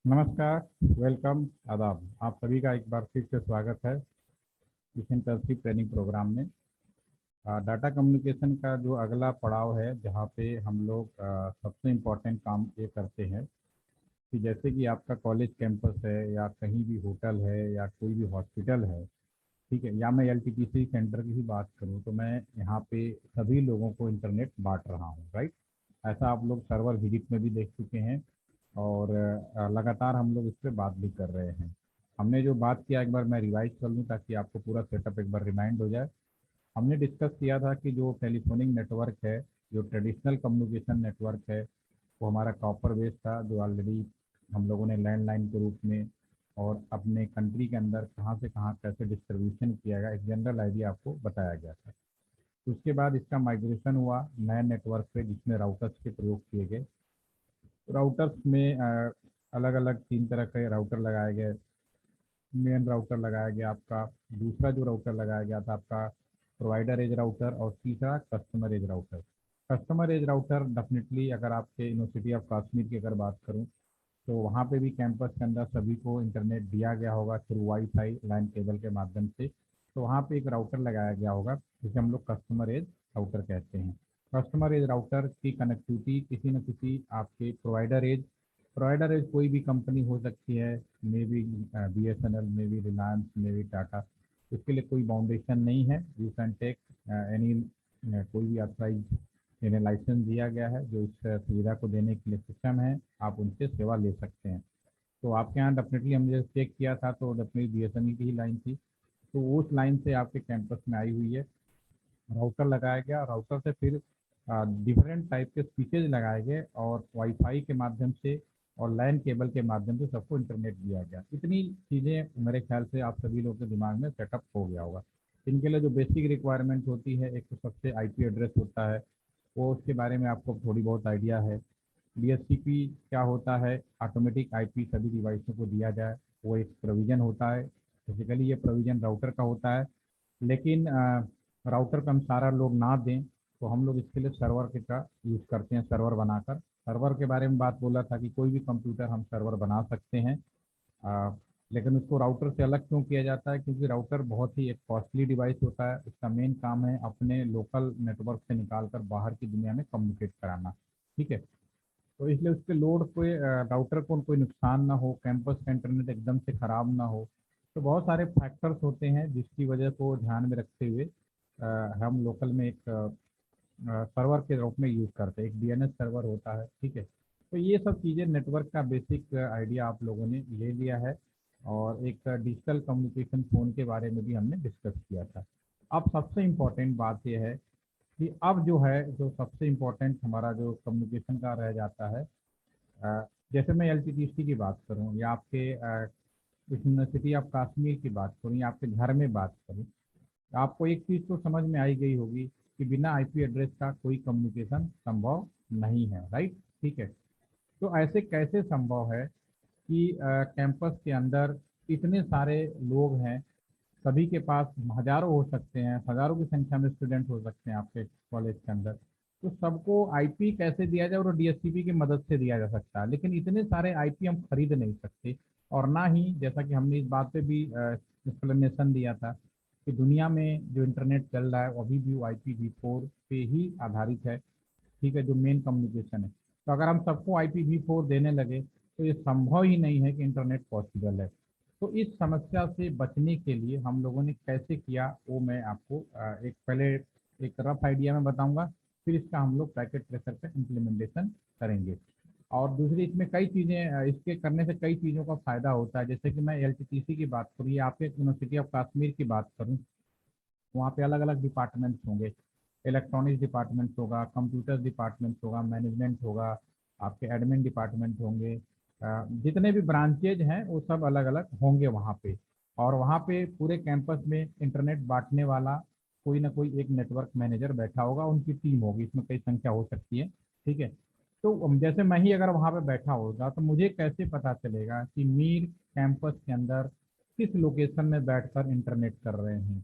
नमस्कार। वेलकम। आदाब। आप सभी का एक बार फिर से स्वागत है इस इंटर्नशिप ट्रेनिंग प्रोग्राम में। डाटा कम्युनिकेशन का जो अगला पड़ाव है, जहाँ पे हम लोग सबसे इम्पोर्टेंट काम ये करते हैं कि जैसे कि आपका कॉलेज कैंपस है या कहीं भी होटल है या कोई भी हॉस्पिटल है, ठीक है, या मैं एलटीपीसी सेंटर की ही बात करूँ तो मैं यहाँ पे सभी लोगों को इंटरनेट बांट रहा हूँ, राइट। ऐसा आप लोग सर्वर विजिट में भी देख चुके हैं और लगातार हम लोग इस पर बात भी कर रहे हैं। हमने जो बात किया एक बार मैं रिवाइज कर लूँ ताकि आपको पूरा सेटअप एक बार रिमाइंड हो जाए। हमने डिस्कस किया था कि जो टेलीफोनिक नेटवर्क है, जो ट्रेडिशनल कम्युनिकेशन नेटवर्क है, वो हमारा कॉपर बेस था, जो ऑलरेडी हम लोगों ने लैंडलाइन के रूप में और अपने कंट्री के अंदर कहाँ से कहाँ कैसे डिस्ट्रीब्यूशन किया गया, एक जनरल आइडिया आपको बताया गया था। उसके बाद इसका माइग्रेशन हुआ नए नेटवर्क पे, जिसमें राउटर्स के प्रयोग किए गए। राउटर्स में अलग अलग 3 तरह के राउटर लगाए गए। मेन राउटर लगाया गया आपका, दूसरा जो राउटर लगाया गया था आपका प्रोवाइडर एज राउटर, और तीसरा customer edge router. Customer edge router definitely अगर आपके यूनिवर्सिटी ऑफ कश्मीर की अगर बात करूं तो वहाँ पे भी कैंपस के अंदर सभी को इंटरनेट दिया गया होगा थ्रू वाईफाई लैन केबल के माध्यम से। तो वहाँ पे एक राउटर लगाया गया होगा जिसे हम लोग कस्टमर एज राउटर कहते हैं। कस्टमर एज राउटर की कनेक्टिविटी किसी न किसी आपके प्रोवाइडर एज कोई भी कंपनी हो सकती है, may be BSNL, may be Reliance, may be Tata. इसके लिए कोई बाउंडेशन नहीं है। यू कैन टेक एनी, कोई भी अथराइज जिन्हें लाइसेंस दिया गया है जो इस सुविधा को देने के लिए सक्षम है, आप उनसे सेवा ले सकते हैं। तो आपके यहाँ डेफिनेटली हमने जब चेक किया था तो डेफिनेटली BSNL की ही लाइन थी। तो उस लाइन से आपके कैंपस में आई हुई है। राउटर लगाया गया, राउटर से फिर डिफरेंट टाइप के स्विचेज लगाए गए और वाईफाई के माध्यम से और लैन केबल के माध्यम से सबको इंटरनेट दिया गया। इतनी चीज़ें मेरे ख्याल से आप सभी लोगों के दिमाग में सेटअप हो गया होगा। इनके लिए जो बेसिक रिक्वायरमेंट होती है, एक तो सबसे आईपी एड्रेस होता है, वो उसके बारे में आपको थोड़ी बहुत आइडिया है। DHCP क्या होता है, ऑटोमेटिक आईपी सभी डिवाइसों को दिया जाए, वो एक प्रोविज़न होता है। बेसिकली ये प्रोविज़न राउटर का होता है, लेकिन राउटर का हम सारा लोग ना दें तो हम लोग इसके लिए सर्वर का यूज़ करते हैं, सर्वर बनाकर। सर्वर के बारे में बात बोला था कि कोई भी कंप्यूटर हम सर्वर बना सकते हैं, आ, लेकिन उसको राउटर से अलग क्यों किया जाता है, क्योंकि राउटर बहुत ही एक कॉस्टली डिवाइस होता है। उसका मेन काम है अपने लोकल नेटवर्क से निकाल कर बाहर की दुनिया में कम्युनिकेट कराना, ठीक है। तो इसलिए उसके लोड पे राउटर को कोई नुकसान ना हो, कैंपस का इंटरनेट एकदम से ख़राब ना हो। तो बहुत सारे फैक्टर्स होते हैं जिसकी वजह को ध्यान में रखते हुए हम लोकल में एक सर्वर के रूप में यूज़ करते हैं। एक DNS सर्वर होता है, ठीक है। तो ये सब चीज़ें नेटवर्क का बेसिक आइडिया आप लोगों ने ले लिया है। और एक डिजिटल कम्युनिकेशन फ़ोन के बारे में भी हमने डिस्कस किया था। अब सबसे इम्पोर्टेंट बात यह है कि अब जो है, जो सबसे इम्पोर्टेंट हमारा जो कम्युनिकेशन का रह जाता है, जैसे मैं LTTC की बात करूँ या आपके यूनिवर्सिटी ऑफ कश्मीर की बात करूँ या आपके घर में बात करूँ, आपको एक चीज़ तो समझ में आई गई होगी कि बिना आईपी एड्रेस का कोई कम्युनिकेशन संभव नहीं है, राइट। ठीक है। तो ऐसे कैसे संभव है कि कैंपस के अंदर इतने सारे लोग हैं, सभी के पास हजारों हो सकते हैं, हजारों की संख्या में स्टूडेंट हो सकते हैं आपके कॉलेज के अंदर। तो सबको आईपी कैसे दिया जाए, और DHCP की मदद से दिया जा सकता है, लेकिन इतने सारे आईपी हम खरीद नहीं सकते। और ना ही, जैसा कि हमने इस बात पे भी एक्सप्लेनेशन दिया था कि दुनिया में जो इंटरनेट चल रहा है वो अभी भी IPv4 पे ही आधारित है, ठीक है, जो मेन कम्युनिकेशन है। तो अगर हम सबको IPv4 देने लगे तो ये संभव ही नहीं है कि इंटरनेट पॉसिबल है। तो इस समस्या से बचने के लिए हम लोगों ने कैसे किया, वो मैं आपको एक पहले एक रफ आइडिया में बताऊंगा, फिर इसका हम लोग पैकेट ट्रेसर पे इम्प्लीमेंटेशन करेंगे। और दूसरी, इसमें कई चीज़ें, इसके करने से कई चीज़ों का फ़ायदा होता है। जैसे कि मैं LTTC की बात करूँ या आपके यूनिवर्सिटी ऑफ कश्मीर की बात करूँ, वहाँ पे अलग अलग डिपार्टमेंट्स होंगे। इलेक्ट्रॉनिक्स डिपार्टमेंट होगा, कंप्यूटर डिपार्टमेंट होगा, मैनेजमेंट होगा, आपके एडमिन डिपार्टमेंट होंगे। जितने भी ब्रांचेज हैं वो सब अलग अलग होंगे वहाँ पे। और वहाँ पे पूरे कैंपस में इंटरनेट बांटने वाला कोई ना कोई एक नेटवर्क मैनेजर बैठा होगा, उनकी टीम होगी, इसमें कई संख्या हो सकती है, ठीक है। तो जैसे मैं ही अगर वहाँ पे बैठा होगा तो मुझे कैसे पता चलेगा कि मीर कैंपस के अंदर किस लोकेशन में बैठकर इंटरनेट कर रहे हैं,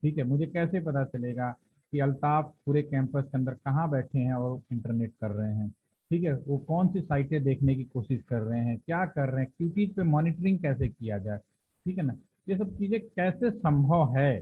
ठीक है। मुझे कैसे पता चलेगा कि अल्ताफ पूरे कैंपस के अंदर कहाँ बैठे हैं और इंटरनेट कर रहे हैं। ठीक है, वो कौन सी साइटें देखने की कोशिश कर रहे हैं, क्या कर रहे हैं, क्यूटीज पे मॉनिटरिंग कैसे किया जाए, ठीक है ना, ये सब चीज़ें कैसे संभव है,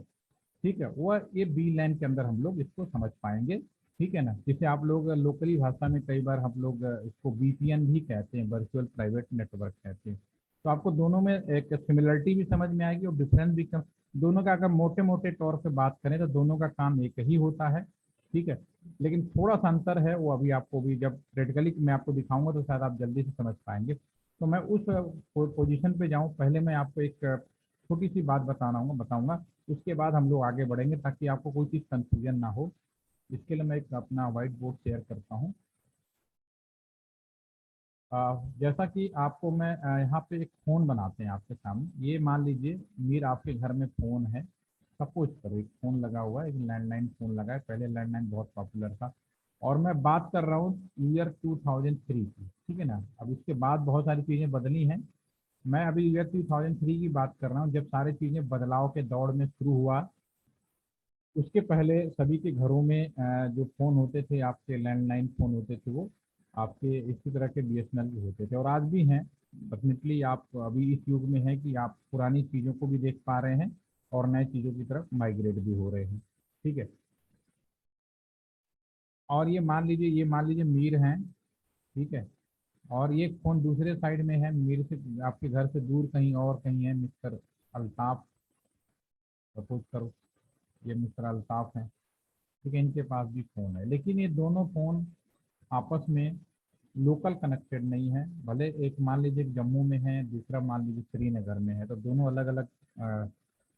ठीक है, वह ये बी लैन के अंदर हम लोग इसको समझ पाएंगे। ठीक है ना, जिसे आप लोग लोकली भाषा में कई बार हम लोग इसको वीपीएन भी कहते हैं, वर्चुअल प्राइवेट नेटवर्क कहते हैं। तो आपको दोनों में एक सिमिलरिटी भी समझ में आएगी और डिफरेंस भी दोनों का अगर मोटे मोटे तौर पे बात करें तो दोनों का काम एक ही होता है। ठीक है, लेकिन थोड़ा सा अंतर है, वो अभी आपको भी जब प्रैक्टिकली मैं आपको दिखाऊंगा तो शायद आप जल्दी से समझ पाएंगे। तो मैं उस पोजीशन पे जाऊं, पहले मैं आपको एक छोटी सी बात बताऊंगा, उसके बाद हम लोग आगे बढ़ेंगे ताकि आपको कोई चीज़ कंफ्यूजन ना हो। इसके लिए मैं एक अपना व्हाइट बोर्ड शेयर करता हूँ। जैसा कि आपको मैं यहाँ पे एक फ़ोन बनाते हैं आपके सामने, ये मान लीजिए मीर आपके घर में फ़ोन है। सपोज करो एक फ़ोन लगा हुआ है, एक लैंडलाइन फ़ोन लगा है, पहले लैंडलाइन बहुत पॉपुलर था। और मैं बात कर रहा हूँ ईयर 2003 की, ठीक है ना। अब इसके बाद बहुत सारी चीज़ें बदली हैं। मैं अभी ईयर 2003 की बात कर रहा हूँ, जब सारी चीज़ें बदलाव के दौर में शुरू हुआ। उसके पहले सभी के घरों में जो फ़ोन होते थे आपके लैंडलाइन फ़ोन होते थे, वो आपके इसी तरह के बीएसएनएल के होते थे और आज भी हैं। डेफिनेटली आप अभी इस युग में हैं कि आप पुरानी चीज़ों को भी देख पा रहे हैं और नए चीज़ों की तरफ माइग्रेट भी हो रहे हैं। ठीक है, और ये मान लीजिए मीर हैं। ठीक है, और ये फ़ोन दूसरे साइड में है, मीर से आपके घर से दूर कहीं और कहीं है मिस्टर अल्ताफ़। सपोज करो ये मिस्टर अल्ताफ़ हैं। ठीक है, इनके पास भी फ़ोन है, लेकिन ये दोनों फ़ोन आपस में लोकल कनेक्टेड नहीं है। भले एक मान लीजिए जम्मू में है, दूसरा मान लीजिए श्रीनगर में है, तो दोनों अलग अलग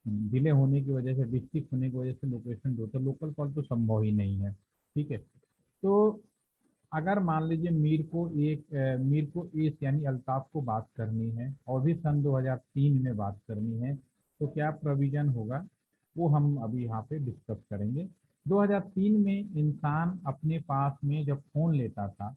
जिले होने की वजह से, डिस्ट्रिक्ट होने की वजह से लोकेशन दो, तो लोकल कॉल तो संभव ही नहीं है। ठीक है, तो अगर मान लीजिए मीर को इस यानी अल्ताफ को बात करनी है और भी सन 2003 में बात करनी है, तो क्या प्रोविज़न होगा, वो हम अभी यहाँ पे डिस्कस करेंगे। 2003 में इंसान अपने पास में जब फ़ोन लेता था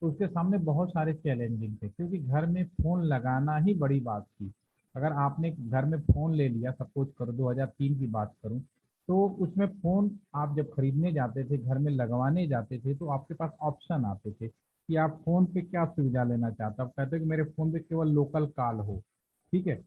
तो उसके सामने बहुत सारे चैलेंजिंग थे, क्योंकि घर में फ़ोन लगाना ही बड़ी बात थी। अगर आपने घर में फ़ोन ले लिया, सपोज करो 2003 की बात करूं, तो उसमें फ़ोन आप जब खरीदने जाते थे, घर में लगवाने जाते थे, तो आपके पास ऑप्शन आते थे कि आप फ़ोन पे क्या सुविधा लेना चाहते हो। आप कहते हो कि मेरे फ़ोन पे केवल लोकल कॉल हो। ठीक है,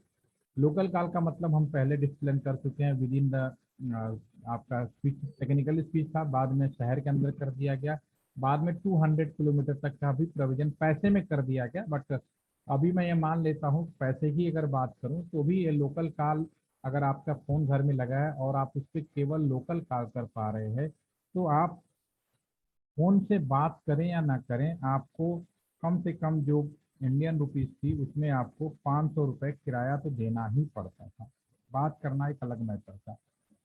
लोकल कॉल का मतलब हम पहले डिस्प्लेन कर चुके हैं, विद इन द आपका स्पीच, टेक्निकल स्पीच था, बाद में शहर के अंदर कर दिया गया, बाद में 200 किलोमीटर तक का भी प्रोविजन पैसे में कर दिया गया। बट अभी मैं ये मान लेता हूँ, पैसे की अगर बात करूँ तो भी ये लोकल कॉल, अगर आपका फ़ोन घर में लगा है और आप उस पर केवल लोकल कॉल कर पा रहे हैं, तो आप फ़ोन से बात करें या ना करें, आपको कम से कम जो इंडियन रुपीस थी उसमें आपको 500 रुपये किराया तो देना ही पड़ता था। बात करना एक अलग मैटर था,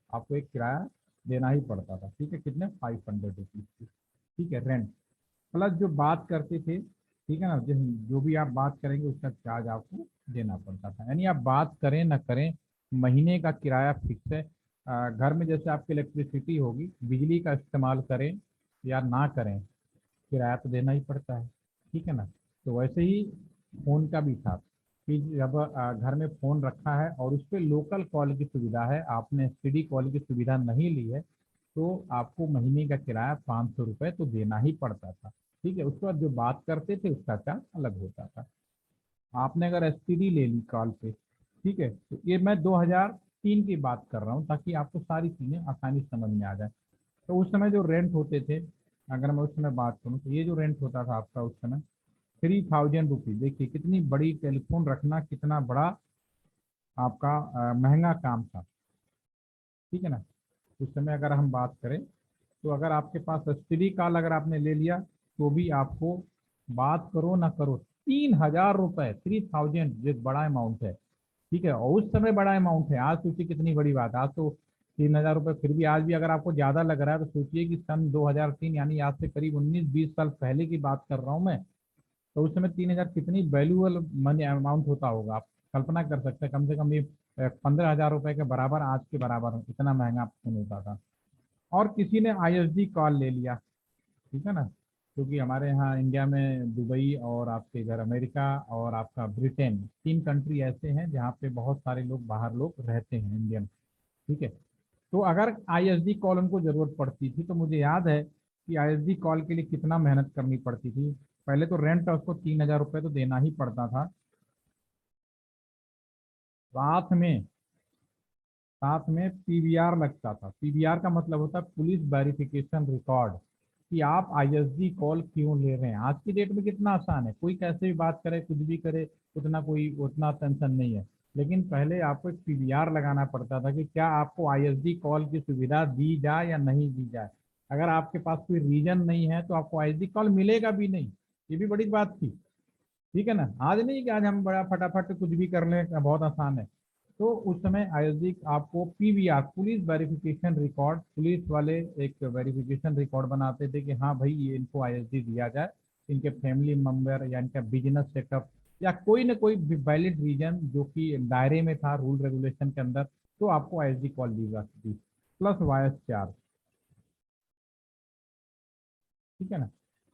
आपको एक किराया देना ही पड़ता था। ठीक है, कितने 500 रुपीज़ की। ठीक है, रेंट प्लस जो बात करते थे, ठीक है ना, जो भी आप बात करेंगे उसका चार्ज आपको देना पड़ता था। यानी आप बात करें ना करें, महीने का किराया फिक्स है। घर में जैसे आपकी इलेक्ट्रिसिटी होगी, बिजली का इस्तेमाल करें या ना करें, किराया तो देना ही पड़ता है। ठीक है ना, तो वैसे ही फ़ोन का भी था कि जब घर में फ़ोन रखा है और उस पर लोकल कॉल की सुविधा है, आपने एसटीडी कॉल की सुविधा नहीं ली है, तो आपको महीने का किराया 500 रुपये तो देना ही पड़ता था। ठीक है, उसके बाद जो बात करते थे उसका चार्ज अलग होता था। आपने अगर एसटीडी ले ली कॉल पे, ठीक है, तो ये मैं 2003 की बात कर रहा हूँ ताकि आपको सारी चीज़ें आसानी से समझ में आ जाए। तो उस समय जो रेंट होते थे, अगर मैं उस समय बात करूँ तो ये जो रेंट होता था आपका उस समय 3000 रुपीज़। देखिए कितनी बड़ी, टेलीफोन रखना कितना बड़ा आपका महंगा काम था। ठीक है ना, उस समय अगर हम बात करें तो अगर आपके पास एसटीडी कॉल अगर आपने ले लिया तो भी आपको, बात करो ना करो, 3000 रुपये, 3000 एक बड़ा अमाउंट है। ठीक है, और उस समय बड़ा अमाउंट है, आज सोचिए कितनी बड़ी बात है। आज तो 3000 रुपये फिर भी, आज भी अगर आपको ज़्यादा लग रहा है तो सोचिए कि सन 2003 यानी आज से करीब 19-20 साल पहले की बात कर रहा हूँ मैं। तो उस समय 3000 कितनी वैल्यूएबल मनी अमाउंट होता होगा, आप कल्पना कर सकते हैं। कम से कम ये 15,000 रुपये के बराबर, आज के बराबर इतना महंगा फोन होता था। और किसी ने आईएसडी कॉल ले लिया, ठीक है ना, क्योंकि हमारे यहाँ इंडिया में दुबई और आपके इधर अमेरिका और आपका ब्रिटेन, 3 कंट्री ऐसे हैं जहाँ पे बहुत सारे लोग बाहर लोग रहते हैं, इंडियन। ठीक है, तो अगर आईएसडी कॉल उनको ज़रूरत पड़ती थी, तो मुझे याद है कि आईएसडी कॉल के लिए कितना मेहनत करनी पड़ती थी। पहले तो रेंट उसको 3,000 रुपये तो देना ही पड़ता था। साथ में पीवीआर लगता था। पीवीआर का मतलब होता है पुलिस वेरिफिकेशन रिकॉर्ड, कि आप आईएसडी कॉल क्यों ले रहे हैं। आज की डेट में कितना आसान है, कोई कैसे भी बात करे, कुछ भी करे, उतना टेंशन नहीं है। लेकिन पहले आपको एक पीवीआर लगाना पड़ता था कि क्या आपको आईएसडी कॉल की सुविधा दी जाए या नहीं दी जाए। अगर आपके पास कोई रीजन नहीं है तो आपको आईएसडी कॉल मिलेगा भी नहीं। ये भी बड़ी बात थी। ठीक है ना, आज नहीं कि आज हम बड़ा फटाफट कुछ भी कर लें, बहुत आसान है। तो उस समय आयोजित आपको PVR, police verification record, police वाले एक वेरिफिकेशन रिकॉर्ड बनाते थे कि हाँ भाई ये इनको आईएसडी दिया जाए, इनके फैमिली मेंबर या इनका बिजनेस सेटअप या कोई ना कोई वैलिड रीजन जो कि दायरे में था रूल रेगुलेशन के अंदर, तो आपको आईएसडी कॉल दी जा सकती, प्लस वायस चार्ज। ठीक है ना।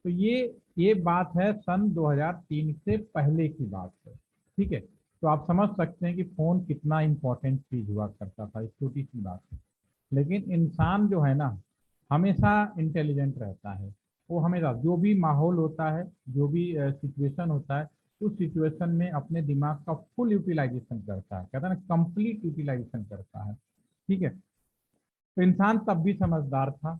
तो ये बात है सन 2003 से पहले की बात है। ठीक है। तो आप समझ सकते हैं कि फोन कितना इंपॉर्टेंट चीज हुआ करता था, एक छोटी सी बात है। लेकिन इंसान जो है ना, हमेशा इंटेलिजेंट रहता है। वो हमेशा जो भी माहौल होता है, जो भी सिचुएशन होता है, उस सिचुएशन में अपने दिमाग का फुल यूटिलाइजेशन करता है, कहता है ना कंप्लीट यूटिलाइजेशन करता है। ठीक है। तो इंसान तब भी समझदार था,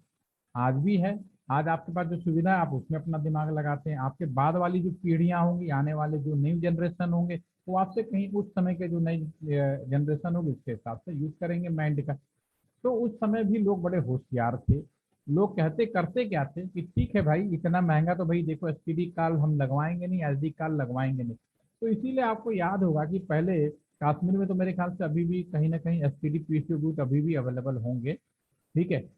आज भी है। आज आपके पास जो सुविधा है आप उसमें अपना दिमाग लगाते हैं। आपके बाद वाली जो पीढ़ियां होंगी, आने वाले जो नई जनरेशन होंगे, वो आपसे कहीं उस समय के जो नई जनरेशन होगी उसके हिसाब से यूज करेंगे माइंड का। तो उस समय भी लोग बड़े होशियार थे। लोग कहते करते क्या थे कि ठीक है भाई, इतना महंगा तो भाई देखो एसटीडी कार्ड हम लगवाएंगे नहीं, एसडी कार्ड लगवाएंगे नहीं। तो इसीलिए आपको याद होगा कि पहले कश्मीर में तो मेरे ख्याल से अभी भी कहीं ना कहीं एसटीडी पीसीओ बूथ अभी भी अवेलेबल होंगे। ठीक है।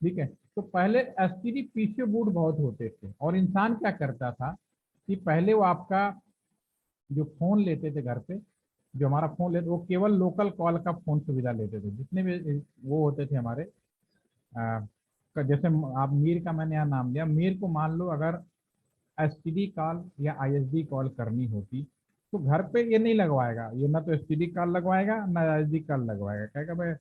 ठीक है। तो पहले एसटीडी पीसीओ बूथ बहुत होते थे, और इंसान क्या करता था कि पहले वो आपका जो फोन लेते थे घर पे, जो हमारा फोन लेते, वो केवल लोकल कॉल का फोन सुविधा लेते थे, जितने भी वो होते थे हमारे। जैसे आप मीर का मैंने यहाँ नाम लिया, मीर को मान लो अगर एसटीडी कॉल या आईएसडी कॉल करनी होती, तो घर पे ये नहीं लगवाएगा, ये ना तो एसटीडी कॉल लगवाएगा ना आईएसडी कॉल लगवाएगा। कहेगा मैं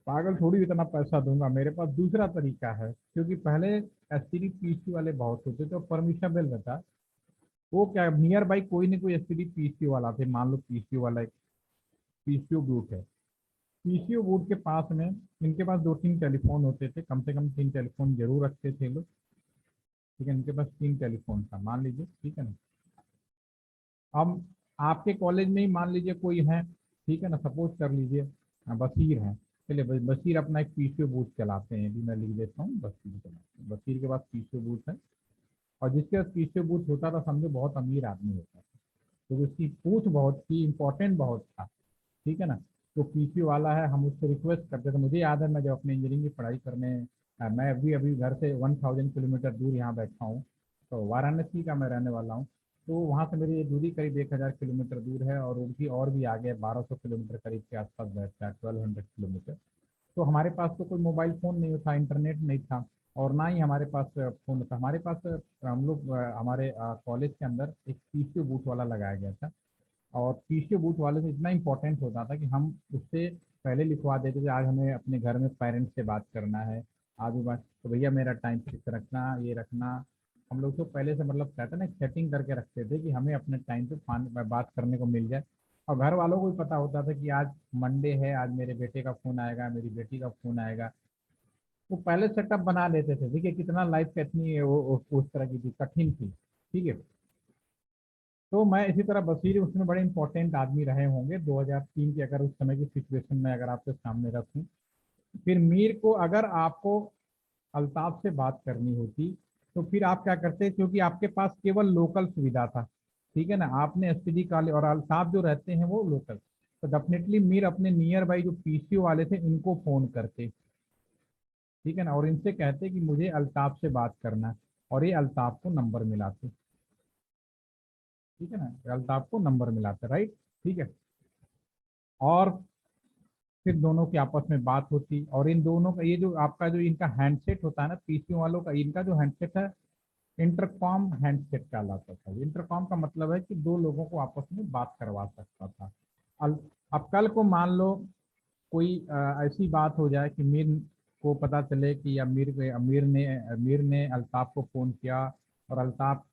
पागल थोड़ी इतना पैसा दूंगा, मेरे पास दूसरा तरीका है। क्योंकि पहले एसटीडी पीसी वाले बहुत होते थे और परमिशनेबल रहता। वो क्या नियर बाई कोई ना कोई एसटीडी पीसी वाला थे, मान लो पीसी वाला एक पीसीओ बूथ है, पीसीओ बूथ के पास में इनके पास 2-3 टेलीफोन होते थे, कम से कम 3 टेलीफोन जरूर रखते थे लोग। ठीक है, इनके पास 3 टेलीफोन था मान लीजिए। ठीक है ना। अब आपके कॉलेज में ही मान लीजिए कोई है, ठीक है ना, सपोज कर लीजिए बशीर है। चलिए बशीर अपना एक पीसीओ बूथ चलाते हैं, अभी मैं लिख देता हूँ, बशीर चलाते हैं, बशीर के पास पीसीओ बूथ है। और जिसके पास पीसीओ बूथ होता था समझो बहुत अमीर आदमी होता था, तो उसकी पूछ बहुत थी, इंपॉर्टेंट बहुत था। ठीक है ना। तो पीसीओ वाला है, हम उससे रिक्वेस्ट करते थे। मुझे याद है मैं जब अपने इंजीनियरिंग की पढ़ाई करने मैं अभी अभी घर से 1000 किलोमीटर दूर यहाँ बैठा हूँ, तो वाराणसी का मैं रहने वाला हूँ। तो वहाँ से मेरी ये दूरी करीब 1000 किलोमीटर दूर है, और उनकी और भी आगे 1200 किलोमीटर करीब के आसपास बैठता है, 1200 किलोमीटर। तो हमारे पास तो कोई मोबाइल फ़ोन नहीं था, इंटरनेट नहीं था, और ना ही हमारे पास फ़ोन था। हमारे पास हम लोग हमारे कॉलेज के अंदर एक पीसीओ बूथ वाला लगाया गया था। और पीसीओ बूथ वाले से इतना इंपॉर्टेंट होता था कि हम उससे पहले लिखवा देते थे, आज हमें अपने घर में पेरेंट्स से बात करना है, आज भी बात, तो भैया मेरा टाइम फिक्स रखना, ये रखना। हम लोग तो पहले से मतलब कहते हैं ना सेटिंग करके रखते थे कि हमें अपने टाइम पे बात करने को मिल जाए। और घर वालों को भी पता होता था कि आज मंडे है, आज मेरे बेटे का फ़ोन आएगा, मेरी बेटी का फ़ोन आएगा। वो पहले सेटअप बना लेते थे। देखिए कितना लाइफ का इतनी उस तरह की थी, कठिन थी। ठीक है। तो मैं इसी तरह बशीर उसमें बड़े इंपॉर्टेंट आदमी रहे होंगे 2003 की अगर उस समय की सिचुएशन में अगर आपके सामने रखूं। फिर मीर को अगर आपको अल्ताफ से बात करनी होती, तो फिर आप क्या करते, क्योंकि आपके पास केवल लोकल सुविधा था। ठीक है ना, आपने एसटीडी कॉल, और अल्ताफ जो रहते हैं वो लोकल, तो डेफिनेटली मीर अपने नियर बाई जो पीसीओ वाले थे इनको फोन करते। ठीक है ना, और इनसे कहते कि मुझे अल्ताफ से बात करना है, और ये अल्ताफ को नंबर मिलाते। ठीक है ना, अल्ताफ को नंबर मिलाते, राइट। ठीक है। और फिर दोनों की आपस में बात होती, और इन दोनों का ये जो आपका जो इनका हैंडसेट होता है ना पीसी वालों का, इनका जो हैंडसेट है इंटरकॉम हैंडसेट कहलाता था। इंटरकॉम का मतलब है कि दो लोगों को आपस में बात करवा सकता था। अब कल को मान लो कोई ऐसी बात हो जाए कि मीर को पता चले कि अमीर ने अल्ताफ को फ़ोन किया और अल्ताफ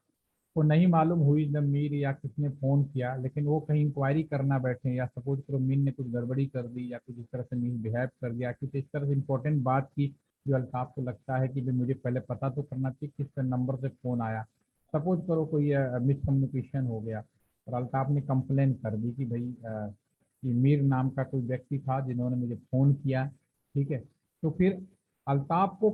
को नहीं मालूम हुई जब मीर या किसने फ़ोन किया, लेकिन वो कहीं इंक्वायरी करना बैठे या सपोज करो मीर ने कुछ गड़बड़ी कर दी या कुछ इस तरह से मिसबिहेव कर दिया, कुछ इस तरह से इंपॉर्टेंट बात की जो अल्ताफ को लगता है कि भाई मुझे पहले पता तो करना चाहिए किस नंबर से फ़ोन आया। सपोज करो कोई मिसकम्युनिकेशन हो गया और अल्ताफ ने कंप्लेन कर दी कि भाई कि मीर नाम का कोई व्यक्ति था जिन्होंने मुझे फ़ोन किया। ठीक है, तो फिर अल्ताफ को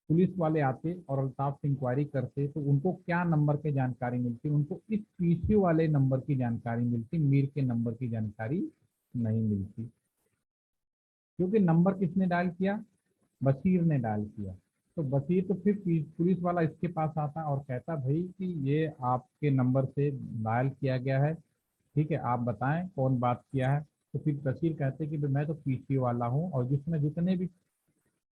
पुलिस वाले आते और अल्ताफ से इंक्वायरी करते तो उनको क्या नंबर की जानकारी मिलती, उनको इस पीसीओ वाले नंबर की जानकारी मिलती, मीर के नंबर की जानकारी नहीं मिलती। क्योंकि नंबर किसने डायल किया, बशीर ने डायल किया। तो बशीर तो फिर पुलिस वाला इसके पास आता और कहता भाई कि ये आपके नंबर से डायल किया गया है, ठीक है आप बताएं कौन बात किया है। तो फिर बशीर कहते कि भाई मैं तो पीसीओ वाला हूँ, और जिसमें जितने भी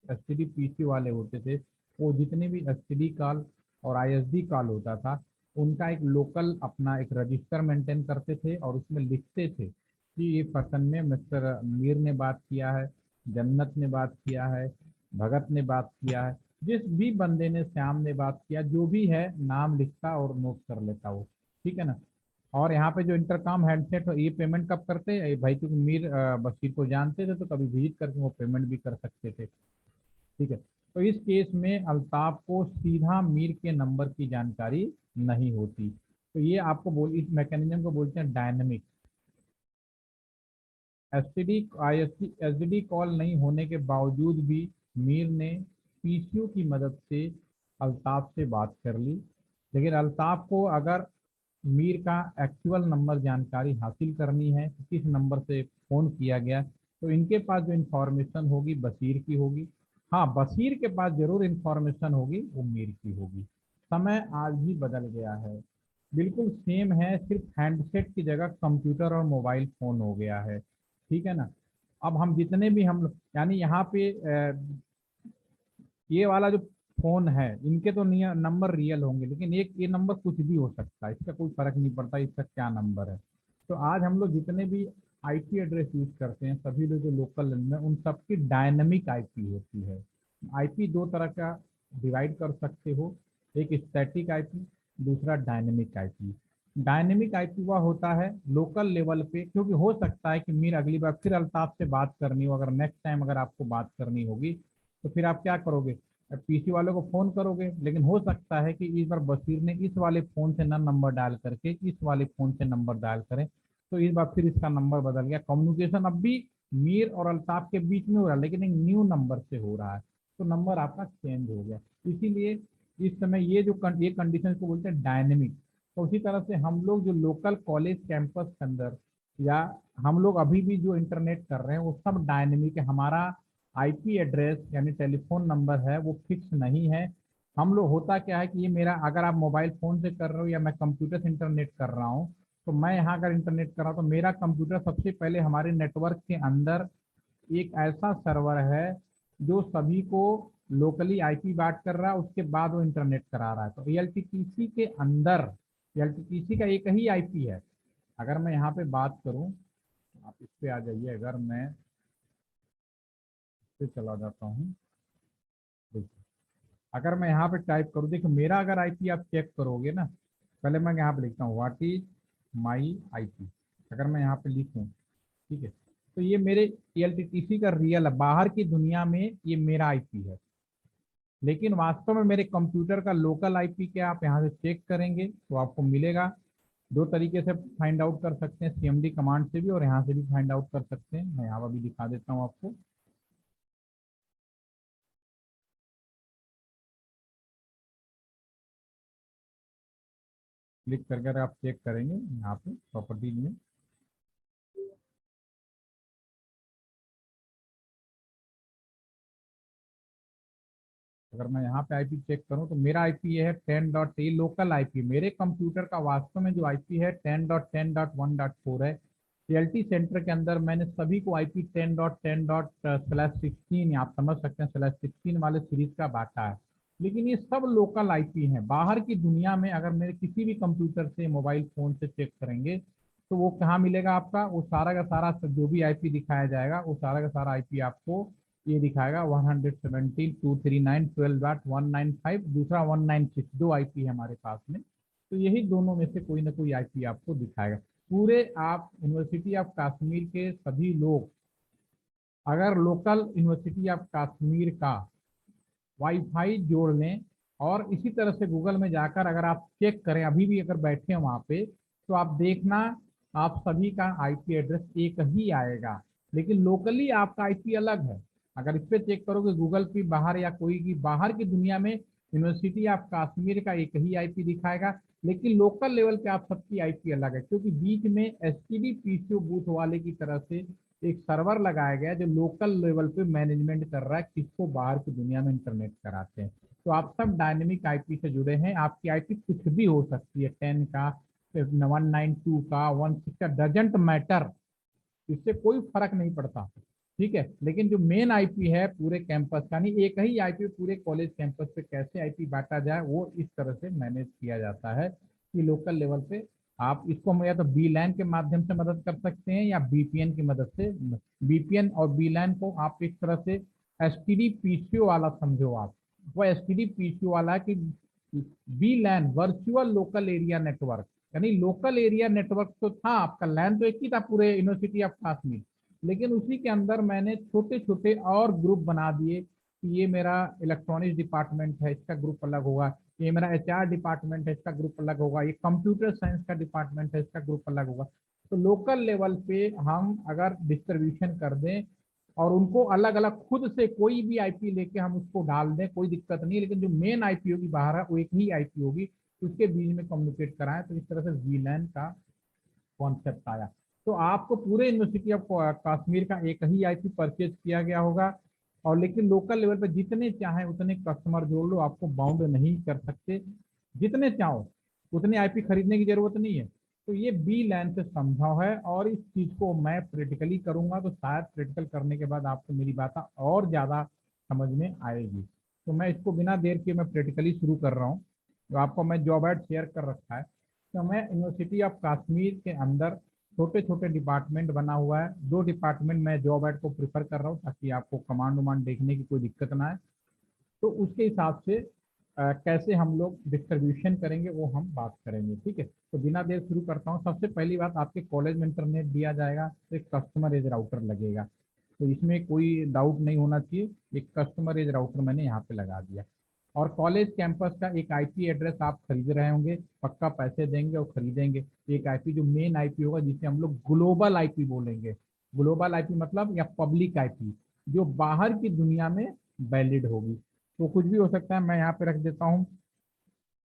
एसटीडी पीसी वाले होते थे वो जितने भी एसटीडी कॉल और आईएसडी कॉल होता था उनका एक लोकल अपना एक रजिस्टर मेंटेन करते थे और उसमें लिखते थे कि ये पर्सन में मिस्टर मीर ने बात किया है, जन्नत ने बात किया है, भगत ने बात किया है, जिस भी बंदे ने श्याम ने बात किया, जो भी है नाम लिखता और नोट कर लेता वो। ठीक है ना। और यहाँ पे जो इंटरकॉम हैंडसेट ये पेमेंट कब करते हैं भाई, क्योंकि मीर बशीर को जानते थे तो कभी विजिट करके वो पेमेंट भी कर सकते थे। ठीक है, तो इस केस में अल्ताफ को सीधा मीर के नंबर की जानकारी नहीं होती। तो ये आपको इस मैकेनिज्म को बोलते हैं dynamic. STD ISD SD call नहीं होने के बावजूद भी मीर ने पीसीओ की मदद से अल्ताफ से बात कर ली, लेकिन अल्ताफ को अगर मीर का एक्चुअल नंबर जानकारी हासिल करनी है कि किस नंबर से फ़ोन किया गया, तो इनके पास जो इंफॉर्मेशन होगी बशीर की होगी। हाँ, बशीर के पास जरूर इंफॉर्मेशन होगी, वो मीर की होगी। समय आज भी बदल गया है, बिल्कुल सेम है, सिर्फ हैंडसेट की जगह कंप्यूटर और मोबाइल फ़ोन हो गया है। ठीक है ना। अब हम जितने भी हम लोग यानी यहाँ पे ये वाला जो फोन है इनके तो नंबर रियल होंगे, लेकिन एक ये नंबर कुछ भी हो सकता है, इसका कोई फर्क नहीं पड़ता इसका क्या नंबर है। तो आज हम लोग जितने भी आईपी एड्रेस यूज करते हैं सभी लोग जो लोकल में उन सबकी डायनेमिक आईपी होती है। आईपी दो तरह का डिवाइड कर सकते हो, एक स्टैटिक आईपी, दूसरा डायनेमिक आईपी। डायनेमिक आईपी वह होता है लोकल लेवल पे, क्योंकि हो सकता है कि मीर अगली बार फिर अल्ताफ से बात करनी हो, अगर नेक्स्ट टाइम अगर आपको बात करनी होगी तो फिर आप क्या करोगे, पीसी वालों को फोन करोगे, लेकिन हो सकता है कि इस बार बशीर ने इस वाले फोन से ना नंबर डायल करके इस वाले फोन से नंबर डायल करें, तो इस बार फिर इसका नंबर बदल गया, कम्युनिकेशन अब भी मीर और अल्ताफ के बीच में हो रहा है लेकिन एक न्यू नंबर से हो रहा है, तो नंबर आपका चेंज हो गया। इसीलिए इस समय ये कंडीशन को बोलते हैं डायनेमिक। तो उसी तरह से हम लोग जो लोकल कॉलेज कैंपस के अंदर या हम लोग अभी भी जो इंटरनेट कर रहे हैं वो सब डायनेमिक है। हमारा आईपी एड्रेस यानी टेलीफोन नंबर है वो फिक्स नहीं है। हम लोग होता क्या है कि ये मेरा अगर आप मोबाइल फ़ोन से कर रहे हो या मैं कंप्यूटर से इंटरनेट कर रहा हूँ, तो मैं यहाँ अगर इंटरनेट कर रहा हूँ तो मेरा कंप्यूटर सबसे पहले हमारे नेटवर्क के अंदर एक ऐसा सर्वर है जो सभी को लोकली आईपी बात कर रहा है, उसके बाद वो इंटरनेट करा रहा है। तो एलटीपीसी के अंदर एलटीपीसी का एक ही आईपी है। अगर मैं यहाँ पे बात करूँ, आप इस पे आ जाइए, अगर मैं इस पे चला जाता हूँ, देखिए अगर मैं यहाँ पे टाइप करूँ, देखो मेरा अगर आईपी आप चेक करोगे ना, पहले मैं यहाँ पे लिखता हूँ व्हाट इज माई आईपी। अगर मैं यहाँ पे लिखूँ, ठीक है, तो ये मेरे एलटीटीसी का रियल है, बाहर की दुनिया में ये मेरा आईपी है, लेकिन वास्तव में मेरे कंप्यूटर का लोकल आईपी क्या आप यहाँ से चेक करेंगे तो आपको मिलेगा। दो तरीके से फाइंड आउट कर सकते हैं, सीएमडी कमांड से भी और यहाँ से भी फाइंड आउट कर सकते हैं। मैं यहाँ पर भी दिखा देता हूँ आपको। क्लिक करके अगर आप चेक करेंगे यहाँ पे प्रॉपर्टीज में, अगर मैं यहाँ पे आईपी चेक करूँ तो मेरा आईपी ये है 10 ये लोकल आईपी। मेरे कंप्यूटर का वास्तव में जो आईपी है 10.10.1.4 है। सीएलटी सेंटर के अंदर मैंने सभी को आईपी 10.10./16 आप समझ सकते हैं /16 वाले सीरीज का बांटा है, लेकिन ये सब लोकल आईपी हैं। बाहर की दुनिया में अगर मेरे किसी भी कंप्यूटर से मोबाइल फोन से चेक करेंगे तो वो कहाँ मिलेगा आपका, वो सारा का सारा जो भी आईपी दिखाया जाएगा वो सारा का सारा आईपी आपको ये दिखाएगा 117.239.12.195, दूसरा 196, दो आईपी है हमारे पास में। तो यही दोनों में से कोई ना कोई आईपी आपको दिखाएगा। पूरे आप यूनिवर्सिटी ऑफ कश्मीर के सभी लोग अगर लोकल यूनिवर्सिटी ऑफ कश्मीर का वाईफाई जोड़ लें और इसी तरह से गूगल में जाकर अगर आप चेक करें, अभी भी अगर बैठे हैं वहाँ पे, तो आप देखना आप सभी का आईपी एड्रेस एक ही आएगा, लेकिन लोकली आपका आईपी अलग है। अगर इस पे चेक करोगे गूगल की बाहर या कोई की बाहर की दुनिया में यूनिवर्सिटी ऑफ कश्मीर का एक ही आईपी दिखाएगा, लेकिन लोकल लेवल पे आप सबकी आईपी अलग है, क्योंकि बीच में एसटीडी पीसीओ बूथ वाले की तरह से एक सर्वर लगाया गया जो लोकल लेवल पे मैनेजमेंट कर रहा है किसको बाहर की दुनिया में इंटरनेट कराते हैं। तो आप सब डायनेमिक आईपी से जुड़े हैं, आपकी आईपी कुछ भी हो सकती है, 10 का, 192 का, 16 का, डजेंट मैटर, इससे कोई फर्क नहीं पड़ता। ठीक है, लेकिन जो मेन आईपी है पूरे कैंपस का, नहीं एक ही आईपी पूरे कॉलेज कैंपस पे कैसे आईपी बांटा जाए वो इस तरह से मैनेज किया जाता है कि लोकल लेवल पे आप इसको हम या तो बीलैन के माध्यम से मदद कर सकते हैं या बीपीएन की मदद से। बीपीएन और बीलैन को आप इस तरह से एसटीडी पीसीओ वाला समझो आप, वो एसटीडी पीसीओ वाला कि बीलैन वर्चुअल लोकल एरिया नेटवर्क, यानी लोकल एरिया नेटवर्क तो था आपका, लैन तो एक ही था पूरे यूनिवर्सिटी ऑफ कश्मीर, लेकिन उसी के अंदर मैंने छोटे छोटे और ग्रुप बना दिए कि ये मेरा इलेक्ट्रॉनिक्स डिपार्टमेंट है इसका ग्रुप अलग होगा, ये मेरा एचआर डिपार्टमेंट है इसका ग्रुप अलग होगा, ये कंप्यूटर साइंस का डिपार्टमेंट है इसका ग्रुप अलग होगा। तो लोकल लेवल पे हम अगर डिस्ट्रीब्यूशन कर दें और उनको अलग अलग खुद से कोई भी आईपी लेके हम उसको डाल दें कोई दिक्कत नहीं, लेकिन जो मेन आईपी होगी बाहर है वो एक ही आईपी होगी, उसके बीच में कम्युनिकेट कराएं। तो इस तरह से वीलैन का कॉन्सेप्ट आया। तो आपको पूरे यूनिवर्सिटी ऑफ कश्मीर का एक ही आईपी परचेज किया गया होगा, और लेकिन लोकल लेवल पे जितने चाहें उतने कस्टमर जोड़ लो, आपको बाउंड नहीं कर सकते, जितने चाहो उतने आईपी खरीदने की जरूरत नहीं है। तो ये बी लैन से संभव है, और इस चीज को मैं प्रैक्टिकली करूंगा तो शायद प्रैक्टिकल करने के बाद आपको मेरी बात और ज्यादा समझ में आएगी। तो मैं इसको बिना देर के मैं प्रैक्टिकली शुरू कर रहा हूँ। तो आपको मैं जॉब एड शेयर कर रखा है। तो मैं यूनिवर्सिटी ऑफ कश्मीर के अंदर छोटे छोटे डिपार्टमेंट बना हुआ है, दो डिपार्टमेंट मैं जॉब एड को प्रिफर कर रहा हूँ ताकि आपको कमांड वमांड देखने की कोई दिक्कत ना आए। तो उसके हिसाब से कैसे हम लोग डिस्ट्रीब्यूशन करेंगे वो हम बात करेंगे। ठीक है, तो बिना देर शुरू करता हूँ। सबसे पहली बात, आपके कॉलेज में इंटरनेट दिया जाएगा तो एक कस्टमर एज राउटर लगेगा, तो इसमें कोई डाउट नहीं होना चाहिए, एक कस्टमर एज राउटर मैंने यहाँ पे लगा दिया। और कॉलेज कैंपस का एक आईपी एड्रेस आप खरीद रहे होंगे, पक्का पैसे देंगे और खरीदेंगे, एक आईपी जो मेन आईपी होगा जिसे हम लोग ग्लोबल आईपी बोलेंगे। ग्लोबल आईपी मतलब या पब्लिक आईपी जो बाहर की दुनिया में वैलिड होगी। तो कुछ भी हो सकता है, मैं यहाँ पे रख देता हूँ,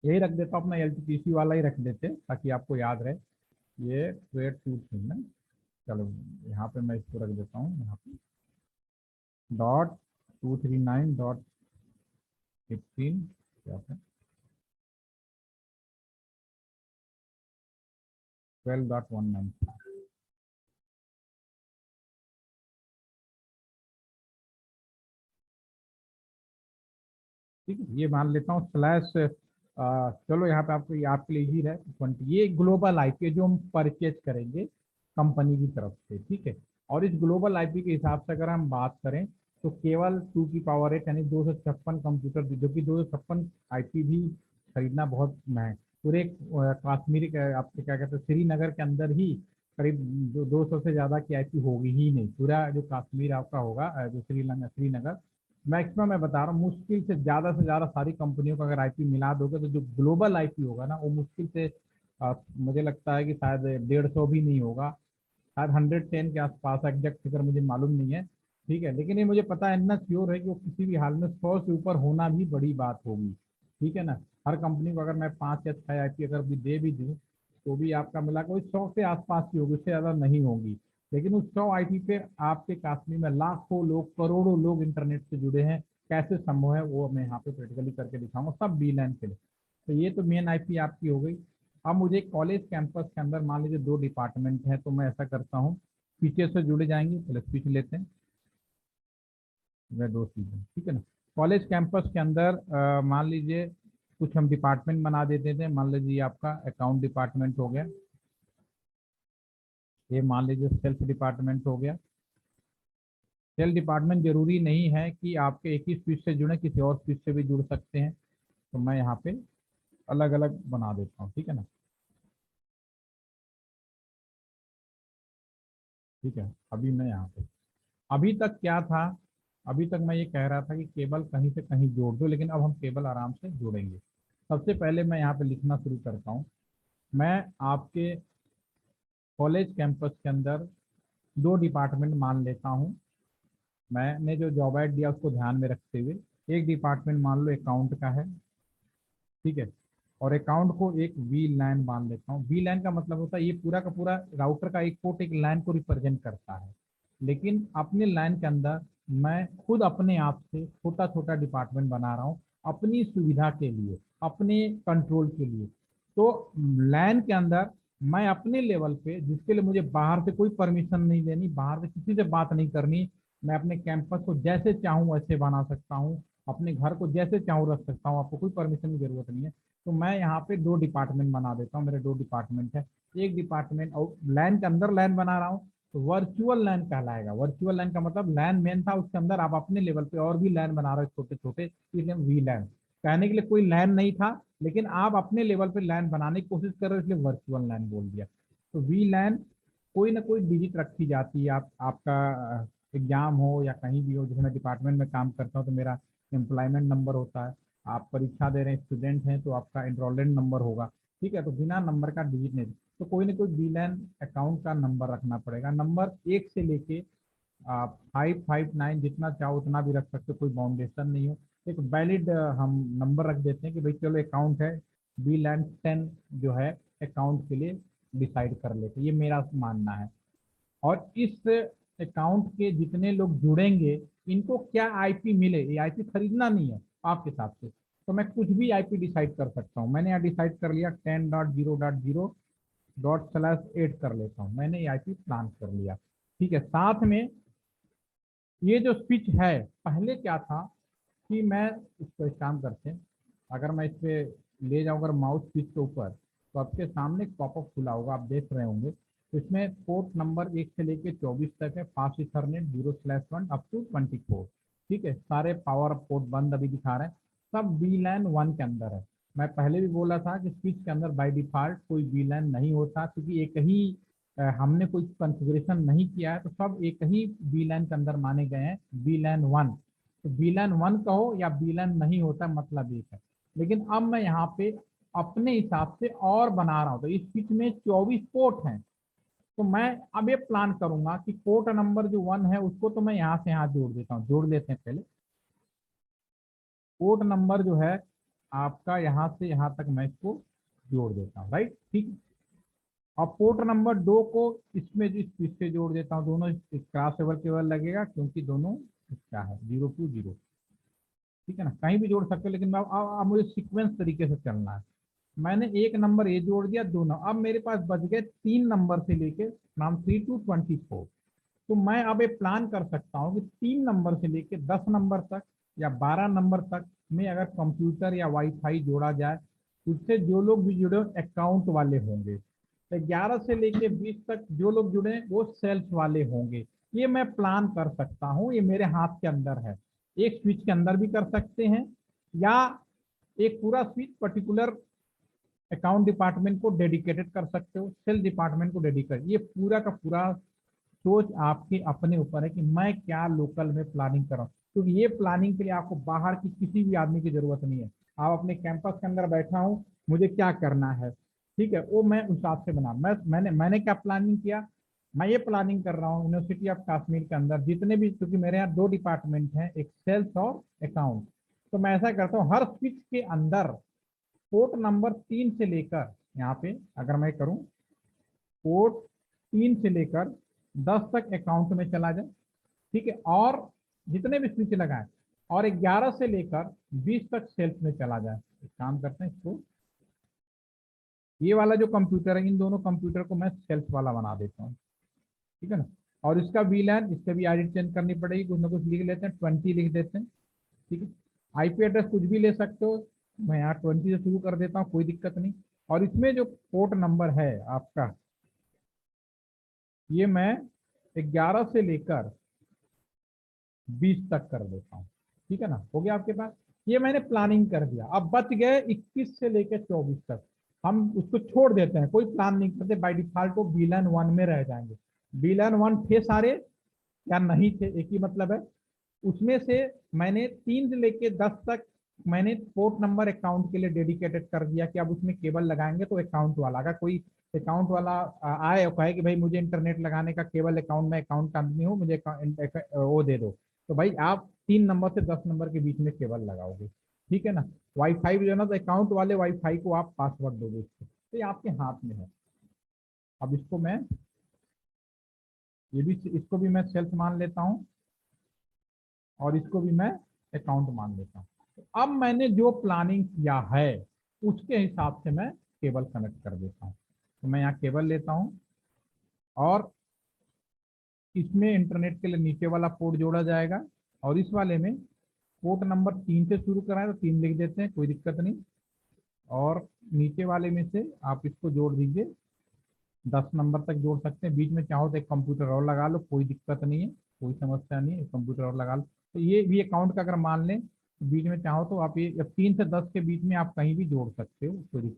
यही रख देता हूँ अपना एलटीपीसी वाला ही रख देते ताकि आपको याद रहे, ये ट्रेड टू थी ना। चलो यहाँ पे मैं इसको रख देता हूँ, यहाँ पे .239.15 क्या है, 12.19। ठीक है, ये मान लेता हूँ स्लैश, चलो यहाँ पे आपको ये आपके लिए इजी है 20, ये ग्लोबल आईपी है जो हम परचेज करेंगे कंपनी की तरफ से। ठीक है, और इस ग्लोबल आईपी के हिसाब से अगर हम बात करें तो केवल 2 की पावर 8 यानी 256 कंप्यूटर, जो कि 256 आईपी भी खरीदना बहुत महंगा, पूरे कश्मीरी आपके क्या कहते हैं श्रीनगर के अंदर ही करीब 200 से ज़्यादा की आईपी होगी ही नहीं, पूरा जो कश्मीर आपका होगा जो श्रीनगर मैक्सिमम मैं बता रहा हूँ, मुश्किल से ज़्यादा सारी कंपनियों का अगर आईपी मिला दोगे तो जो ग्लोबल आईपी होगा ना वो मुश्किल से मुझे लगता है कि शायद 150 भी नहीं होगा, शायद 110 के आसपास, एग्जैक्ट फिगर मुझे मालूम नहीं है। ठीक है, लेकिन ये मुझे पता है, इतना श्योर है कि वो किसी भी हाल में 100 से ऊपर होना भी बड़ी बात होगी। ठीक है ना, हर कंपनी को अगर मैं 5 या 6 आईपी अगर भी दे भी दूँ तो भी आपका मिला कोई 100 के आसपास की होगी, उससे ज़्यादा नहीं होगी। लेकिन उस 100 आईपी पे आपके कश्मीर में लाखों लोग, करोड़ों लोग इंटरनेट से जुड़े हैं, कैसे संभव है वो मैं यहाँ पे प्रैक्टिकली करके दिखाऊंगा, सब बीलैन के लिए। तो ये तो मेन आईपी आपकी हो गई। अब मुझे कॉलेज कैंपस के अंदर मान लीजिए 2 डिपार्टमेंट हैं, तो मैं ऐसा करता हूँ, फीचर से जुड़े जाएंगे, पहले स्पीच लेते हैं, वह 2 चीज़ें। ठीक है ना, कॉलेज कैंपस के अंदर मान लीजिए कुछ हम डिपार्टमेंट बना देते थे, मान लीजिए आपका अकाउंट डिपार्टमेंट हो गया, ये मान लीजिए सेल्फ डिपार्टमेंट हो गया, सेल डिपार्टमेंट जरूरी नहीं है कि आपके एक ही स्विच से जुड़े, किसी और स्विच से भी जुड़ सकते हैं। तो मैं यहाँ पे अलग अलग बना देता हूँ, ठीक है ना। ठीक है, अभी मैं यहाँ पे, अभी तक क्या था, अभी तक मैं ये कह रहा था कि केबल कहीं से कहीं जोड़ दो, लेकिन अब हम केबल आराम से जोड़ेंगे। सबसे पहले मैं यहाँ पे लिखना शुरू करता हूँ। मैं आपके कॉलेज कैंपस के अंदर दो डिपार्टमेंट मान लेता हूँ। मैंने जो जॉब ऐड दिया उसको ध्यान में रखते हुए एक डिपार्टमेंट मान लो अकाउंट का है, ठीक है। और अकाउंट को एक वी लैन मान लेता हूँ। वी लैन का मतलब होता है ये पूरा का पूरा राउटर का एक पोर्ट एक लैन को रिप्रेजेंट करता है। लेकिन अपने लैन के अंदर मैं खुद अपने आप से छोटा छोटा डिपार्टमेंट बना रहा हूँ, अपनी सुविधा के लिए, अपने कंट्रोल के लिए। तो लैन के अंदर मैं अपने लेवल पे, जिसके लिए मुझे बाहर से कोई परमिशन नहीं लेनी, बाहर से किसी से बात नहीं करनी, मैं अपने कैंपस को जैसे चाहूँ वैसे बना सकता हूँ, अपने घर को जैसे चाहूँ रख सकता हूँ, आपको कोई परमिशन की जरूरत नहीं है। तो मैं यहाँ पे दो डिपार्टमेंट बना देता हूँ, मेरे दो डिपार्टमेंट है। एक डिपार्टमेंट और लैन के अंदर लैन बना रहा हूँ, तो वर्चुअल लैन कहलाएगा। वर्चुअल लैन का मतलब लैन मेन था, उसके अंदर आप अपने लेवल पे और भी लैन बना रहे हो छोटे छोटे, इसलिए वी लैन। कहने के लिए कोई लैन नहीं था, लेकिन आप अपने लेवल पे लैन बनाने की कोशिश कर रहे हो, इसलिए वर्चुअल लैन बोल दिया। तो वी लैन कोई ना कोई डिजिट रखी जाती है, आप आपका एग्जाम हो या कहीं भी हो, जैसे मैं डिपार्टमेंट में काम करता हूँ तो मेरा एम्प्लॉयमेंट नंबर होता है। आप परीक्षा दे रहे हैं, स्टूडेंट हैं, तो आपका एनरोलमेंट नंबर होगा, ठीक है। तो बिना नंबर का डिजिट नहीं, तो कोई ना कोई बीलैन अकाउंट का नंबर रखना पड़ेगा। नंबर एक से लेके आप 559 जितना चाहो उतना भी रख सकते हो, कोई बाउंडेशन नहीं हो। एक वैलिड हम नंबर रख देते हैं कि भाई चलो अकाउंट है बीलैन 10 जो है अकाउंट के लिए डिसाइड कर लेते, ये मेरा मानना है। और इस अकाउंट के जितने लोग जुड़ेंगे इनको क्या आईपी मिले, ये आईपी खरीदना नहीं है आपके हिसाब से, तो मैं कुछ भी आईपी डिसाइड कर सकता हूँ। मैंने यहाँ डिसाइड कर लिया 10.0.0./8 कर लेता हूँ, मैंने ये आईपी प्लान कर लिया, ठीक है। साथ में ये जो स्विच है, पहले क्या था कि मैं इसको एक काम करते हैं, अगर मैं इस पे ले जाऊँ अगर माउस स्विच के ऊपर, तो आपके सामने एक पॉपअप खुला होगा, आप देख रहे होंगे। तो इसमें पोर्ट नंबर 1 से लेके 24 तक है, फास्ट इथरनेट 0/1 अप टू 24, ठीक है। सारे पावर पोर्ट बंद अभी दिखा रहे हैं, सब वीलैन 1 के अंदर है। मैं पहले भी बोला था कि स्विच के अंदर बाय डिफॉल्ट कोई वीलैन नहीं होता, क्योंकि एक ही हमने कोई कॉन्फ़िगरेशन नहीं किया है, तो सब एक ही वीलैन के अंदर माने गए हैं, वीलैन 1। तो बीलन 1 कहो या बीलन नहीं होता, मतलब एक है। लेकिन अब मैं यहाँ पे अपने हिसाब से और बना रहा हूँ, तो इस स्विच में 24 पोर्ट हैं। तो मैं अब ये प्लान करूंगा कि पोर्ट नंबर जो 1 है उसको तो मैं यहाँ से यहाँ जोड़ देता हूँ, जोड़ लेते हैं पहले। पोर्ट नंबर जो है आपका यहाँ से यहाँ तक मैं इसको जोड़ देता हूँ, राइट, ठीक। और पोर्ट नंबर 2 को इसमें जो स्विच से जोड़ देता हूँ, दोनों क्रॉस ओवर केवल लगेगा क्योंकि दोनों क्या है 0 to 0, ठीक है ना। कहीं भी जोड़ सकते हो, लेकिन अब मुझे सीक्वेंस तरीके से चलना है। मैंने एक नंबर ये जोड़ दिया, दो नंबर, अब मेरे पास बच गए 3 नंबर से लेके फ्रॉम 3 to 24। तो मैं अब ये प्लान कर सकता हूँ कि 3 नंबर से लेके 10 नंबर तक या 12 नंबर तक में अगर कंप्यूटर या वाईफाई जोड़ा जाए, उससे जो लोग भी जुड़े अकाउंट वाले होंगे। तो 11 से लेके 20 तक जो लोग जुड़े वो सेल्स वाले होंगे। ये मैं प्लान कर सकता हूँ, ये मेरे हाथ के अंदर है। एक स्विच के अंदर भी कर सकते हैं, या एक पूरा स्विच पर्टिकुलर अकाउंट डिपार्टमेंट को डेडिकेटेड कर सकते हो, सेल डिपार्टमेंट को डेडिकेट। ये पूरा का पूरा सोच आपके अपने ऊपर है कि मैं क्या लोकल में प्लानिंग कर रहा हूँ, क्योंकि ये प्लानिंग के लिए आपको बाहर की किसी भी आदमी की जरूरत नहीं है। आप अपने कैंपस के अंदर बैठा हूँ, मुझे क्या करना है, ठीक है, वो मैं उस हिसाब से बना। मैंने क्या प्लानिंग किया, मैं ये प्लानिंग कर रहा हूँ यूनिवर्सिटी ऑफ कश्मीर के अंदर जितने भी, क्योंकि मेरे यहाँ दो डिपार्टमेंट हैं, एक सेल्स और अकाउंट। तो मैं ऐसा करता हूँ हर स्विच के अंदर पोर्ट नंबर 3 से लेकर, यहाँ पे अगर मैं करूँ पोर्ट 3 से लेकर 10 तक अकाउंट में चला जाए, ठीक है। और जितने भी स्विच लगाए, और 11 से लेकर 20 तक सेल्स में चला जाए। एक काम करते हैं, इसको ये वाला जो कंप्यूटर है, इन दोनों कंप्यूटर को मैं सेल्स वाला बना देता हूँ, ठीक है ना। और इसका वीलैन, इसका भी आईडी चेंज करनी पड़ेगी, कुछ ना कुछ लिख लेते हैं, 20 लिख देते हैं, ठीक है। आईपी एड्रेस कुछ भी ले सकते हो, मैं यहाँ 20 से शुरू कर देता हूँ, कोई दिक्कत नहीं। और इसमें जो पोर्ट नंबर है आपका, ये मैं 11 से लेकर 20 तक कर देता हूँ। ठीक है ना, हो गया आपके पास। ये मैंने प्लानिंग कर दिया। अब बच गए 21 से लेकर 24 तक। हम उसको छोड़ देते हैं, कोई प्लान नहीं करते, बाई डिफॉल्ट वो बीलन वन में रह जाएंगे। बीलन वन थे सारे या नहीं थे, एक ही मतलब है। उसमें से मैंने 3 से लेके 10 तक मैंने पोर्ट नंबर अकाउंट के लिए डेडिकेटेड कर दिया कि अब उसमें केबल लगाएंगे तो अकाउंट वाला, अगर कोई अकाउंट वाला आए और कहे कि भाई मुझे इंटरनेट लगाने का केबल अकाउंट में अकाउंट कंपनी हो, मुझे वो दे दो, तो भाई आप 3 नंबर से 10 नंबर के बीच में केबल लगाओगे। ठीक है ना। वाईफाई जो है ना, तो अकाउंट वाले वाईफाई को आप पासवर्ड दोगे उसको, तो ये आपके हाथ में है। अब इसको मैं, ये भी, इसको भी मैं सेल्फ मान लेता हूँ और इसको भी मैं अकाउंट मान लेता हूँ। तो अब मैंने जो प्लानिंग किया है उसके हिसाब से मैं केबल कनेक्ट कर देता हूँ। तो मैं यहाँ केबल लेता हूँ और इसमें इंटरनेट के लिए नीचे वाला पोर्ट जोड़ा जाएगा, और इस वाले में पोर्ट नंबर 3 से शुरू कराएं तो 3 लिख देते हैं, कोई दिक्कत नहीं। और नीचे वाले में से आप इसको जोड़ दीजिए, 10 नंबर तक जोड़ सकते हैं। बीच में चाहो तो एक कंप्यूटर और लगा लो, कोई दिक्कत नहीं है, कोई समस्या नहीं है, एक कंप्यूटर और लगा लो। तो ये भी अकाउंट का अगर मान लें तो बीच में चाहो तो आप ये 3 से 10 के बीच में आप कहीं भी जोड़ सकते हो, कोई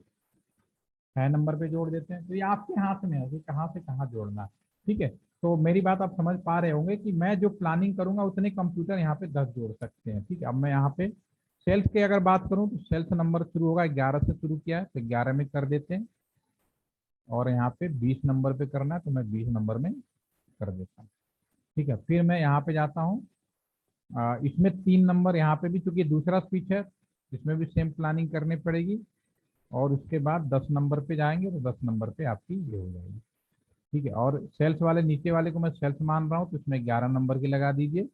6 नंबर पे जोड़ देते हैं। तो ये आपके हाथ में है कि कहाँ से कहाँ जोड़ना है। ठीक है, तो मेरी बात आप समझ पा रहे होंगे कि मैं जो प्लानिंग करूंगा उतने कंप्यूटर यहाँ पे 10 जोड़ सकते हैं। ठीक है, अब मैं यहाँ पे सेल्स की अगर बात करूँ तो सेल्स नंबर शुरू होगा 11 से, शुरू किया है तो 11 में कर देते हैं। और यहाँ पे 20 नंबर पे करना है तो मैं 20 नंबर में कर देता हूँ। ठीक है, फिर मैं यहाँ पे जाता हूँ, इसमें 3 नंबर यहाँ पे भी, चूंकि दूसरा स्विच है इसमें भी सेम प्लानिंग करनी पड़ेगी। और उसके बाद 10 नंबर पे जाएंगे तो 10 नंबर पे आपकी ये हो जाएगी। ठीक है, और सेल्स वाले नीचे वाले को मैं सेल्स मान रहा हूँ तो इसमें 11 नंबर की लगा दीजिए,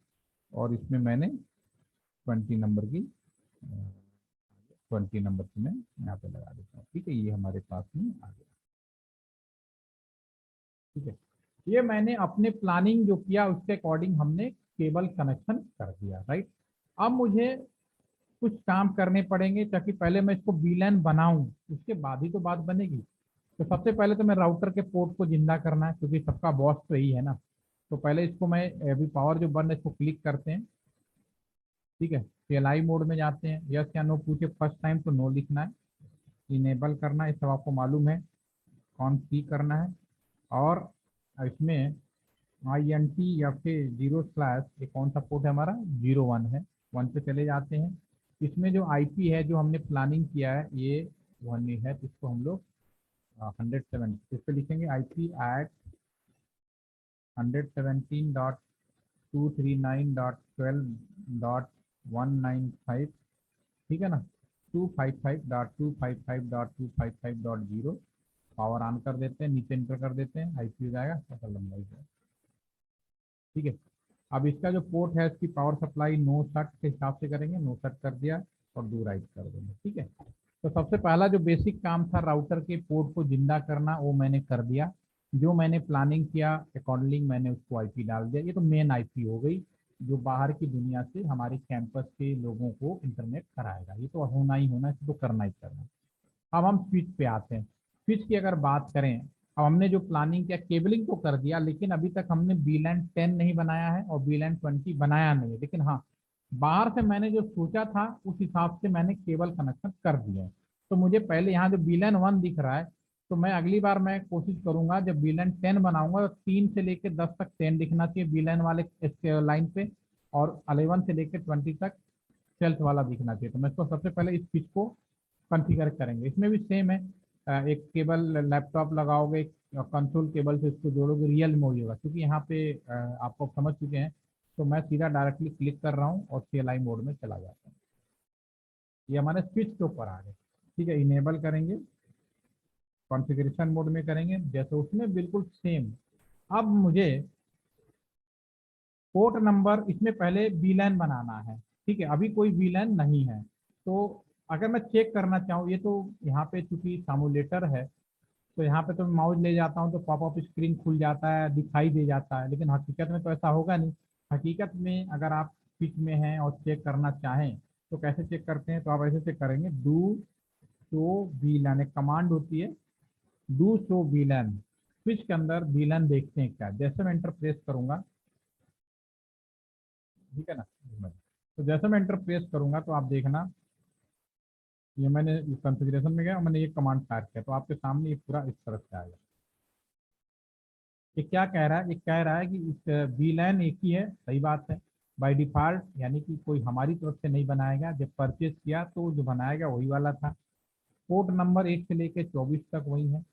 और इसमें मैंने 20 नंबर की 20 नंबर की मैं यहाँ पे लगा देता हूँ। ठीक है, ये हमारे पास में आ गया। ठीक है, ये मैंने अपने प्लानिंग जो किया उसके अकॉर्डिंग हमने केबल कनेक्शन कर दिया, राइट। अब मुझे कुछ काम करने पड़ेंगे ताकि पहले मैं इसको वीलैन बनाऊं, उसके बाद ही तो बात बनेगी। तो सबसे पहले तो मैं राउटर के पोर्ट को जिंदा करना है, क्योंकि सबका बॉस तो यही है ना। तो पहले इसको मैं, अभी पावर जो बंद है इसको क्लिक करते हैं। ठीक है, पीएलआई मोड में जाते हैं, यस या नो पूछे फर्स्ट टाइम तो नो लिखना है। इनेबल करना है, ये सब आपको मालूम है, कौन सी करना है। और इसमें INT या फिर 0/, ये कौन सा पोर्ट है हमारा, 01 है, 1 पे चले जाते हैं। इसमें जो IP है जो हमने प्लानिंग किया है ये 1 है, तो इसको हम लोग 107 इस पे लिखेंगे, IP@ 107.239.12.195। ठीक है ना, 255.255.255.0 पावर ऑन कर देते हैं, नीचे इंटर कर देते हैं, IP हो जाएगा, फसल लंबाई है। ठीक है, अब इसका जो पोर्ट है इसकी पावर सप्लाई नो शट के हिसाब से करेंगे, नो शट कर दिया और 2 राइट कर देंगे। ठीक है, तो सबसे पहला जो बेसिक काम था राउटर के पोर्ट को जिंदा करना वो मैंने कर दिया। जो मैंने प्लानिंग किया अकॉर्डिंग मैंने उसको IP डाल दिया। ये तो मेन IP हो गई जो बाहर की दुनिया से हमारे कैंपस के लोगों को इंटरनेट कराएगा, ये तो होना ही होना, इसको तो करना ही करना। अब हम स्विच पे आते हैं। स्विच की अगर बात करें, अब हमने जो प्लानिंग किया केबलिंग तो कर दिया, लेकिन अभी तक हमने बीलैंड 10 नहीं बनाया है और बीलैंड 20 बनाया नहीं है। लेकिन हाँ, बाहर से मैंने जो सोचा था उस हिसाब से मैंने केबल कनेक्शन कर दिया है। तो मुझे पहले यहाँ जो बीलैंड 1 दिख रहा है, तो मैं अगली बार मैं कोशिश करूंगा जब बीलैंड 10 बनाऊंगा तो 3 से लेकर 10 तक 10 दिखना चाहिए बीलैंड वाले लाइन पे, और 11 से लेकर 20 तक सेल्स वाला दिखना चाहिए। तो मैं इसको सबसे पहले इस स्विच को कॉन्फ़िगर करेंगे। इसमें भी सेम है, एक केबल लैपटॉप लगाओगे, कंसोल केबल से इसको जोड़ोगे, रियल में होगा, क्योंकि यहाँ पे आपको समझ चुके हैं। तो मैं सीधा डायरेक्टली क्लिक कर रहा हूँ और CLI मोड में चला जाता हूँ। ये हमारे स्विच के ऊपर आ गए। ठीक है, इनेबल करेंगे, कॉन्फ़िगरेशन मोड में करेंगे जैसे उसमें बिल्कुल सेम। अब मुझे पोर्ट नंबर इसमें पहले VLAN बनाना है। ठीक है, अभी कोई VLAN नहीं है। तो अगर मैं चेक करना चाहूँ, ये तो यहाँ पे चूंकि सामुलेटर है तो यहाँ पे तो माउस ले जाता हूँ तो पॉपअप स्क्रीन खुल जाता है, दिखाई दे जाता है, लेकिन हकीकत में तो ऐसा होगा नहीं। हकीकत में अगर आप स्विच में हैं और चेक करना चाहें तो कैसे चेक करते हैं, तो आप ऐसे चेक करेंगे, डू शो VLAN, एक कमांड होती है, डू शो VLAN। स्विच के अंदर VLAN देखते हैं क्या, जैसे मैं एंटर प्रेस करूंगा ठीक है ना। तो जैसे मैं एंटर प्रेस करूंगा तो आप देखना, ये मैंने कॉन्फ़िगरेशन में गया और मैंने ये कमांड फायर किया तो आपके सामने ये पूरा इस तरह से आएगा। ये क्या कह रहा है, ये कह रहा है कि इस वीलैन एक ही है, सही बात है बाय डिफॉल्ट, यानी कि कोई हमारी तरफ से नहीं बनाएगा, जब परचेज किया तो जो बनाएगा वही वाला था। पोर्ट नंबर 1 से लेके 24 तक वही है,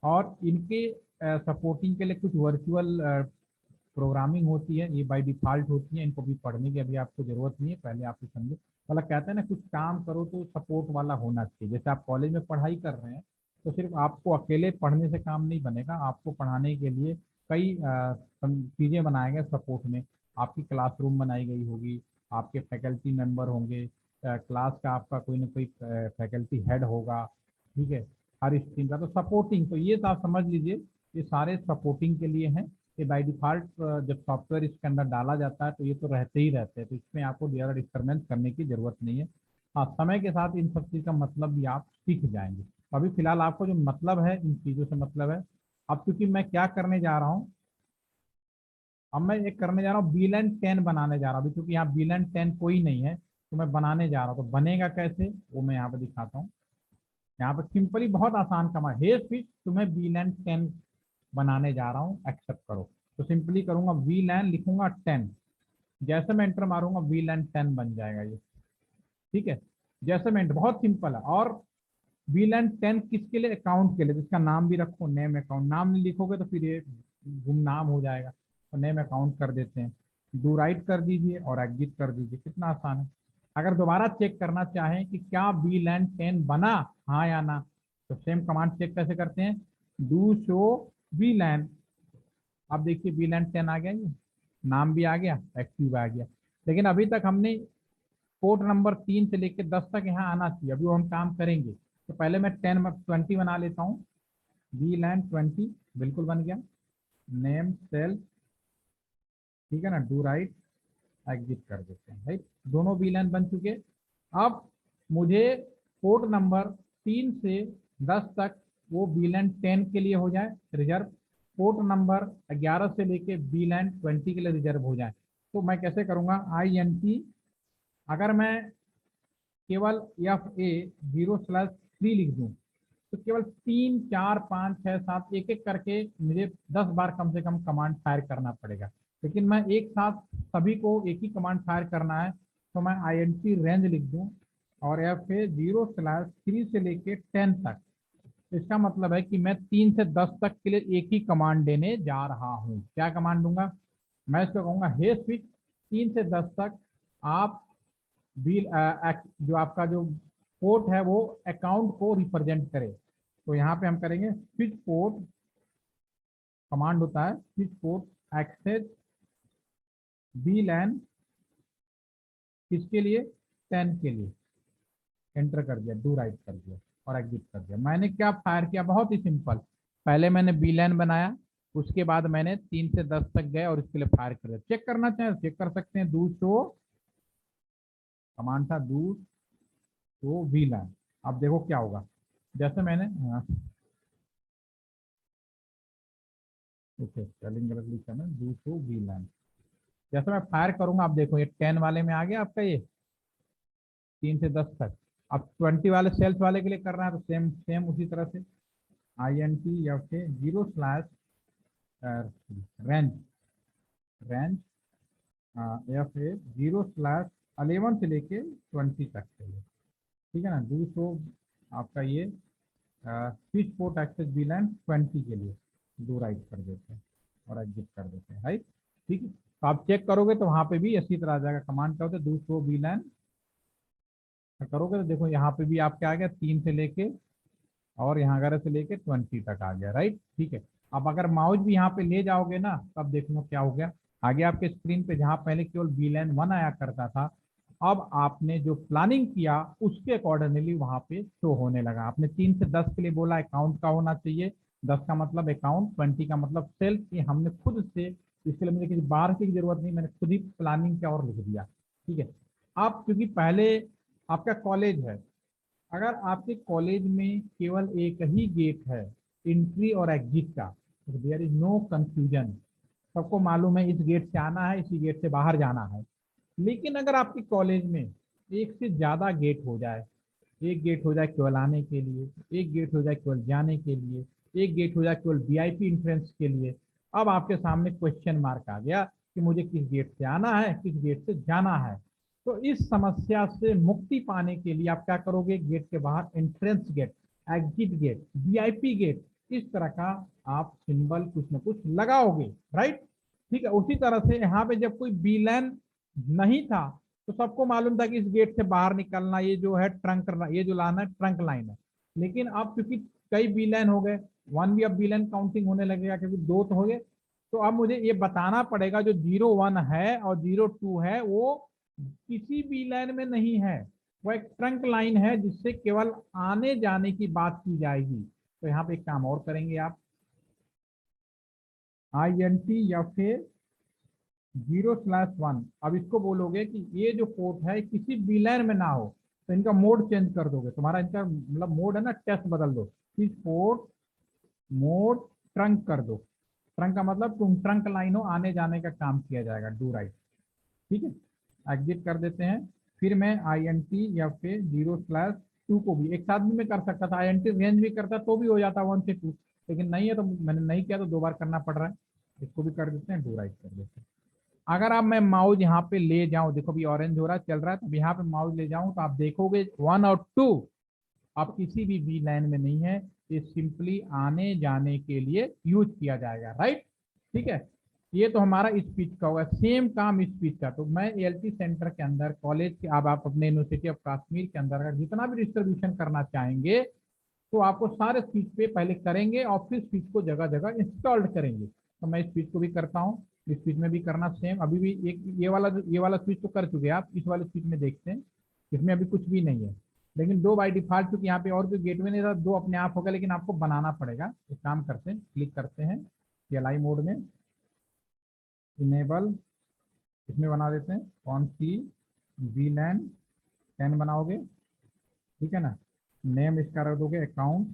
और इनके सपोर्टिंग के लिए कुछ वर्चुअल प्रोग्रामिंग होती है, ये बाय डिफॉल्ट होती है, इनको भी पढ़ने की अभी आपको जरूरत नहीं है, पहले आप समझो। मतलब कहते हैं ना, कुछ काम करो तो सपोर्ट वाला होना चाहिए। जैसे आप कॉलेज में पढ़ाई कर रहे हैं तो सिर्फ आपको अकेले पढ़ने से काम नहीं बनेगा, आपको पढ़ाने के लिए कई चीज़ें बनाए गए सपोर्ट में। आपकी क्लासरूम बनाई गई होगी, आपके फैकल्टी मेंबर होंगे, क्लास का आपका कोई ना कोई फैकल्टी हेड होगा, ठीक है, हर स्ट्रीम का। तो सपोर्टिंग, तो ये तो आप समझ लीजिए, ये सारे सपोर्टिंग के लिए हैं। ये बाय डिफॉल्ट जब सॉफ्टवेयर इसके अंदर डाला जाता है तो ये तो रहते ही रहते हैं, तो इसमें आपको ज़्यादा डिस्टर्बेंस करने की जरूरत नहीं है। हाँ, समय के साथ इन सब चीज़ का मतलब भी आप सीख जाएंगे। तो अभी फिलहाल आपको जो मतलब है, इन चीज़ों से मतलब है। अब क्योंकि मैं क्या करने जा रहा हूँ, अब मैं एक करने जा रहा हूँ, बीलन 10 बनाने जा रहा हूँ। अभी क्योंकि यहाँ बीलन 10 कोई नहीं है तो मैं बनाने जा रहा हूँ, तो बनेगा कैसे वो मैं यहाँ पे दिखाता हूँ। यहाँ पे सिंपली बहुत आसान कमांड, हे स्विच तुम्हें बीलन 10 बनाने जा रहा हूँ, एक्सेप्ट करो। तो सिंपली करूंगा वीलैन, लिखूंगा 10, जैसे मैं एंटर मारूंगा वीलैन 10 बन जाएगा ये, ठीक है। जैसे मैं बहुत सिंपल है। और वीलैन 10 किसके लिए, अकाउंट के लिए, जिसका नाम भी रखो नेम अकाउंट। नाम नहीं लिखोगे तो फिर ये गुमनाम हो जाएगा, तो नेम अकाउंट कर देते हैं। डू राइट कर दीजिए और एग्जिट कर दीजिए, कितना आसान है। अगर दोबारा चेक करना चाहें कि क्या वीलैन 10 बना, हाँ या ना, तो सेम कमांड चेक कैसे करते हैं, डू शो वीलैन। अब देखिए वीलैन 10 आ गया, ये नाम भी आ गया, एक्टिव आ गया। लेकिन अभी तक हमने पोर्ट नंबर 3 से लेकर 10 तक यहाँ आना चाहिए, अभी वो हम काम करेंगे। तो पहले मैं 20 बना लेता हूँ। वीलैन 20 बिल्कुल बन गया। नेम सेल, ठीक है ना, डू राइट, एग्जिट कर देते हैं, राइट। दोनों वीलैन बन चुके। अब मुझे पोर्ट नंबर 3 से 10 तक वो वीलैन 10 के लिए हो जाए रिजर्व, पोर्ट नंबर 11 से लेके वीलैन 20 के लिए रिजर्व हो जाए। तो मैं कैसे करूंगा, INT, अगर मैं केवल FA0/3 लिख दूं तो केवल 3 4 5 6 7 एक एक करके मुझे 10 बार कम से कम कमांड फायर करना पड़ेगा। लेकिन मैं एक साथ सभी को एक ही कमांड फायर करना है, तो मैं INT रेंज लिख दूं और FA0/3 से लेके 10 तक। इसका मतलब है कि मैं 3 से 10 तक के लिए एक ही कमांड देने जा रहा हूँ। क्या कमांड दूंगा, मैं इसको कहूंगा हे स्विच 3 से 10 तक आप बिल जो आपका जो पोर्ट है वो अकाउंट को रिप्रेजेंट करे। तो यहाँ पे हम करेंगे स्विच पोर्ट, कमांड होता है स्विच पोर्ट एक्सेस VLAN, किसके लिए, 10 के लिए। एंटर कर दिया, डू राइट कर दिया और एग्जिट कर दिया। मैंने क्या फायर किया, बहुत ही सिंपल, पहले मैंने VLAN बनाया, उसके बाद मैंने 3 से 10 तक गए और इसके लिए फायर कर दिया। चेक करना चाहे चेक कर सकते हैं, डू शो, कमांड था डू शो VLAN। अब देखो क्या होगा, जैसे मैंने ओके स्पेलिंग गलत लिखा ना, डू शो VLAN। जैसे मैं फायर करूंगा, आप देखो ये 10 वाले में आ गया आपका, ये 3 से 10 तक। अब 20 वाले सेल्स वाले के लिए करना है तो सेम सेम उसी तरह से INT या फिर 0/रेंज, रेंज FA0/11 से लेके 20 तक के लिए, ठीक है ना। डू शो आपका ये स्विच पोर्ट एक्सेस VLAN 20 के लिए, डू राइट कर देते हैं और एग्जिट कर देते हैं, राइट, ठीक है। तो आप चेक करोगे तो वहाँ पे भी इसी तरह आ जाएगा। कमांड क्या होता है, डू शो VLAN करोगे तो देखो यहाँ पे भी आपके आ गया 3 से लेके और यहाँ 11 से लेके 20 तक आ गया, राइट, ठीक है। अब अगर माउस भी यहाँ पे ले जाओगे ना, तब देखो क्या हो गया, आगे आपके स्क्रीन पे जहाँ पहले केवल VLAN 1 आया करता था, अब आपने जो प्लानिंग किया उसके अकॉर्डिंगली वहाँ पे शो होने लगा। आपने 3 से 10 के लिए बोला अकाउंट का होना चाहिए, 10 का मतलब अकाउंट, 20 का मतलब सेल्फ। ये हमने खुद से, इसके लिए मुझे किसी बाहर की जरूरत नहीं, मैंने खुद ही प्लानिंग किया और लिख दिया, ठीक है। आप क्योंकि पहले आपका कॉलेज है, अगर आपके कॉलेज में केवल एक ही गेट है एंट्री और एग्जिट का, तो देयर इज नो कंफ्यूजन, सबको मालूम है इस गेट से आना है, इसी गेट से बाहर जाना है। लेकिन अगर आपके कॉलेज में एक से ज्यादा गेट हो जाए, एक गेट हो जाए केवल आने के लिए, एक गेट हो जाए केवल जाने के लिए, एक गेट हो जाए केवल वीआईपी एंट्रेंस के लिए, अब आपके सामने क्वेश्चन मार्क आ गया कि मुझे किस गेट से आना है, किस गेट से जाना है। तो इस समस्या से मुक्ति पाने के लिए आप क्या करोगे, गेट के बाहर entrance gate, exit gate, VIP gate, इस तरह का आप सिंबल कुछ न कुछ लगाओगे, राइट। ठीक है, उसी तरह से यहाँ पे जब कोई बी लाइन नहीं था तो सबको मालूम था कि इस गेट से बाहर निकलना, ये जो है ट्रंक, ये जो लाइन है ट्रंक लाइन है। लेकिन अब क्योंकि कई बी लाइन हो गए, वन भी अब बी लाइन काउंटिंग होने लगेगा क्योंकि दो तो हो गए, तो अब मुझे ये बताना पड़ेगा जो 01 है और 02 है वो किसी बी लाइन में नहीं है, वो एक ट्रंक लाइन है जिससे केवल आने जाने की बात की जाएगी। तो यहाँ पे एक काम और करेंगे आप, INT या फिर 0/1, अब इसको बोलोगे कि ये जो पोर्ट है किसी बी लाइन में ना हो, तो इनका मोड चेंज कर दोगे, तुम्हारा इनका मतलब मोड है ना, टेस्ट बदल दो, इस पोर्ट मोड ट्रंक कर दो। ट्रंक का मतलब तुम ट्रंक लाइन हो, आने जाने का काम किया जाएगा, डू राइट। ठीक है, एग्जिट कर देते हैं। फिर मैं INT या फिर 0/2 को भी एक साथ भी मैं कर सकता था, INT रेंज भी करता तो भी हो जाता 1 से 2, लेकिन नहीं है तो मैंने नहीं किया तो 2 बार करना पड़ रहा है। इसको भी कर देते हैं, डू राइट कर देते हैं। अगर आप मैं माउस यहाँ पे ले जाऊं, देखो भी ऑरेंज हो रहा है चल रहा है, तो यहाँ पे माउस ले जाऊं तो आप देखोगे 1 और 2 आप किसी भी बी लाइन में नहीं है, ये सिंपली आने जाने के लिए यूज किया जाएगा, राइट। ठीक है, ये तो हमारा स्पीच का होगा। सेम काम स्पीच का, तो मैं ALT सेंटर के अंदर कॉलेज के, अब आप अपने यूनिवर्सिटी ऑफ कश्मीर के अंदर अगर जितना भी डिस्ट्रीब्यूशन करना चाहेंगे तो आपको सारे स्पीच पे पहले करेंगे और फिर स्पीच को जगह जगह इंस्टॉल करेंगे। तो मैं स्पीच को भी करता हूँ, इस स्पीच में भी करना सेम। अभी भी एक ये वाला स्पीच तो कर चुके हैं आप, इस वाले स्पीच में देखते हैं, इसमें अभी कुछ भी नहीं है, लेकिन दो बाई डिफॉल्ट, क्योंकि यहाँ पे और कोई गेटवे नहीं था, दो अपने आप होगा, लेकिन आपको बनाना पड़ेगा। एक काम करते हैं, क्लिक करते हैं CLI मोड में, इनेबल, इसमें बना देते हैं कौन सी, VLAN 10 बनाओगे, ठीक है ना। नेम इसका रख दोगे अकाउंट,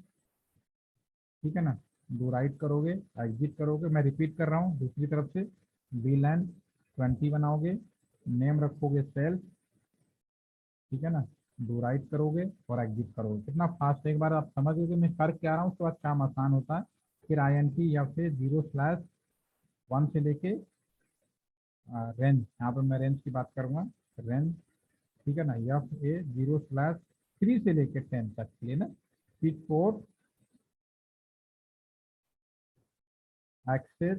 ठीक है ना। दो राइट करोगे, एग्जिट करोगे, मैं रिपीट कर रहा हूँ दूसरी तरफ से, VLAN 20 बनाओगे, नेम रखोगे सेल्फ, ठीक है ना। दो राइट करोगे और एग्जिट करोगे। कितना फास्ट है, एक बार आप समझ गए मैं कर क्या रहा हूँ, उसके बाद काम आसान होता है। फिर INT या फिर 0/1 से लेके रेंज, यहाँ पर मैं रेंज की बात करूंगा, रेंज, ठीक है ना। FA 0/3 से लेके 10 तक के लिए ना, स्पीड पोर्ट एक्सेस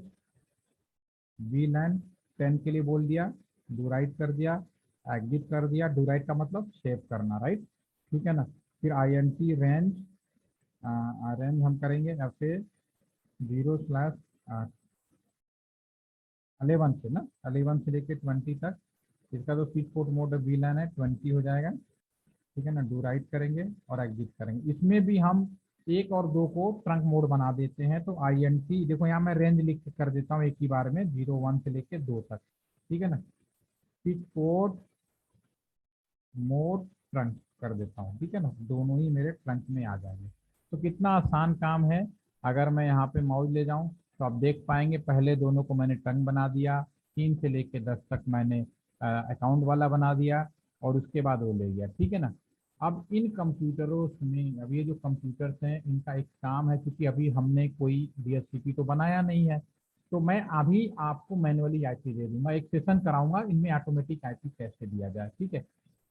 VLAN 10 के लिए बोल दिया, डू राइट कर दिया, एग्जिट कर दिया। डू राइट का मतलब सेव करना, राइट, ठीक है ना। फिर INT रेंज, रेंज हम करेंगे या फिर 0/11 से ना, 11 से लेके 20 तक, इसका जो स्विच पोर्ट मोड VLAN है 20 हो जाएगा, ठीक है ना। डू राइट करेंगे और एग्जिट करेंगे। इसमें भी हम एक और दो को ट्रंक मोड बना देते हैं, तो INT देखो यहाँ मैं रेंज लिख के कर देता हूँ एक ही बार में, 01 से लेके 2 तक, ठीक है ना। स्विच पोर्ट मोड ट्रंक कर देता हूँ, ठीक है ना, दोनों ही मेरे ट्रंक में आ जाएंगे। तो कितना आसान काम है। अगर मैं यहाँ पे माउस ले जाऊँ तो आप देख पाएंगे पहले दोनों को मैंने ट्रंक बना दिया, 3 से लेके 10 तक मैंने अकाउंट वाला बना दिया और उसके बाद वो ले गया, ठीक है ना। अब इन कंप्यूटरों में, अब ये जो कंप्यूटर्स हैं इनका एक काम है, क्योंकि अभी हमने कोई DHCP तो बनाया नहीं है, तो मैं अभी आपको मैनुअली IP दे दूंगा, एक सेशन कराऊंगा इनमें ऑटोमेटिक IP कैसे दिया जाए, ठीक है।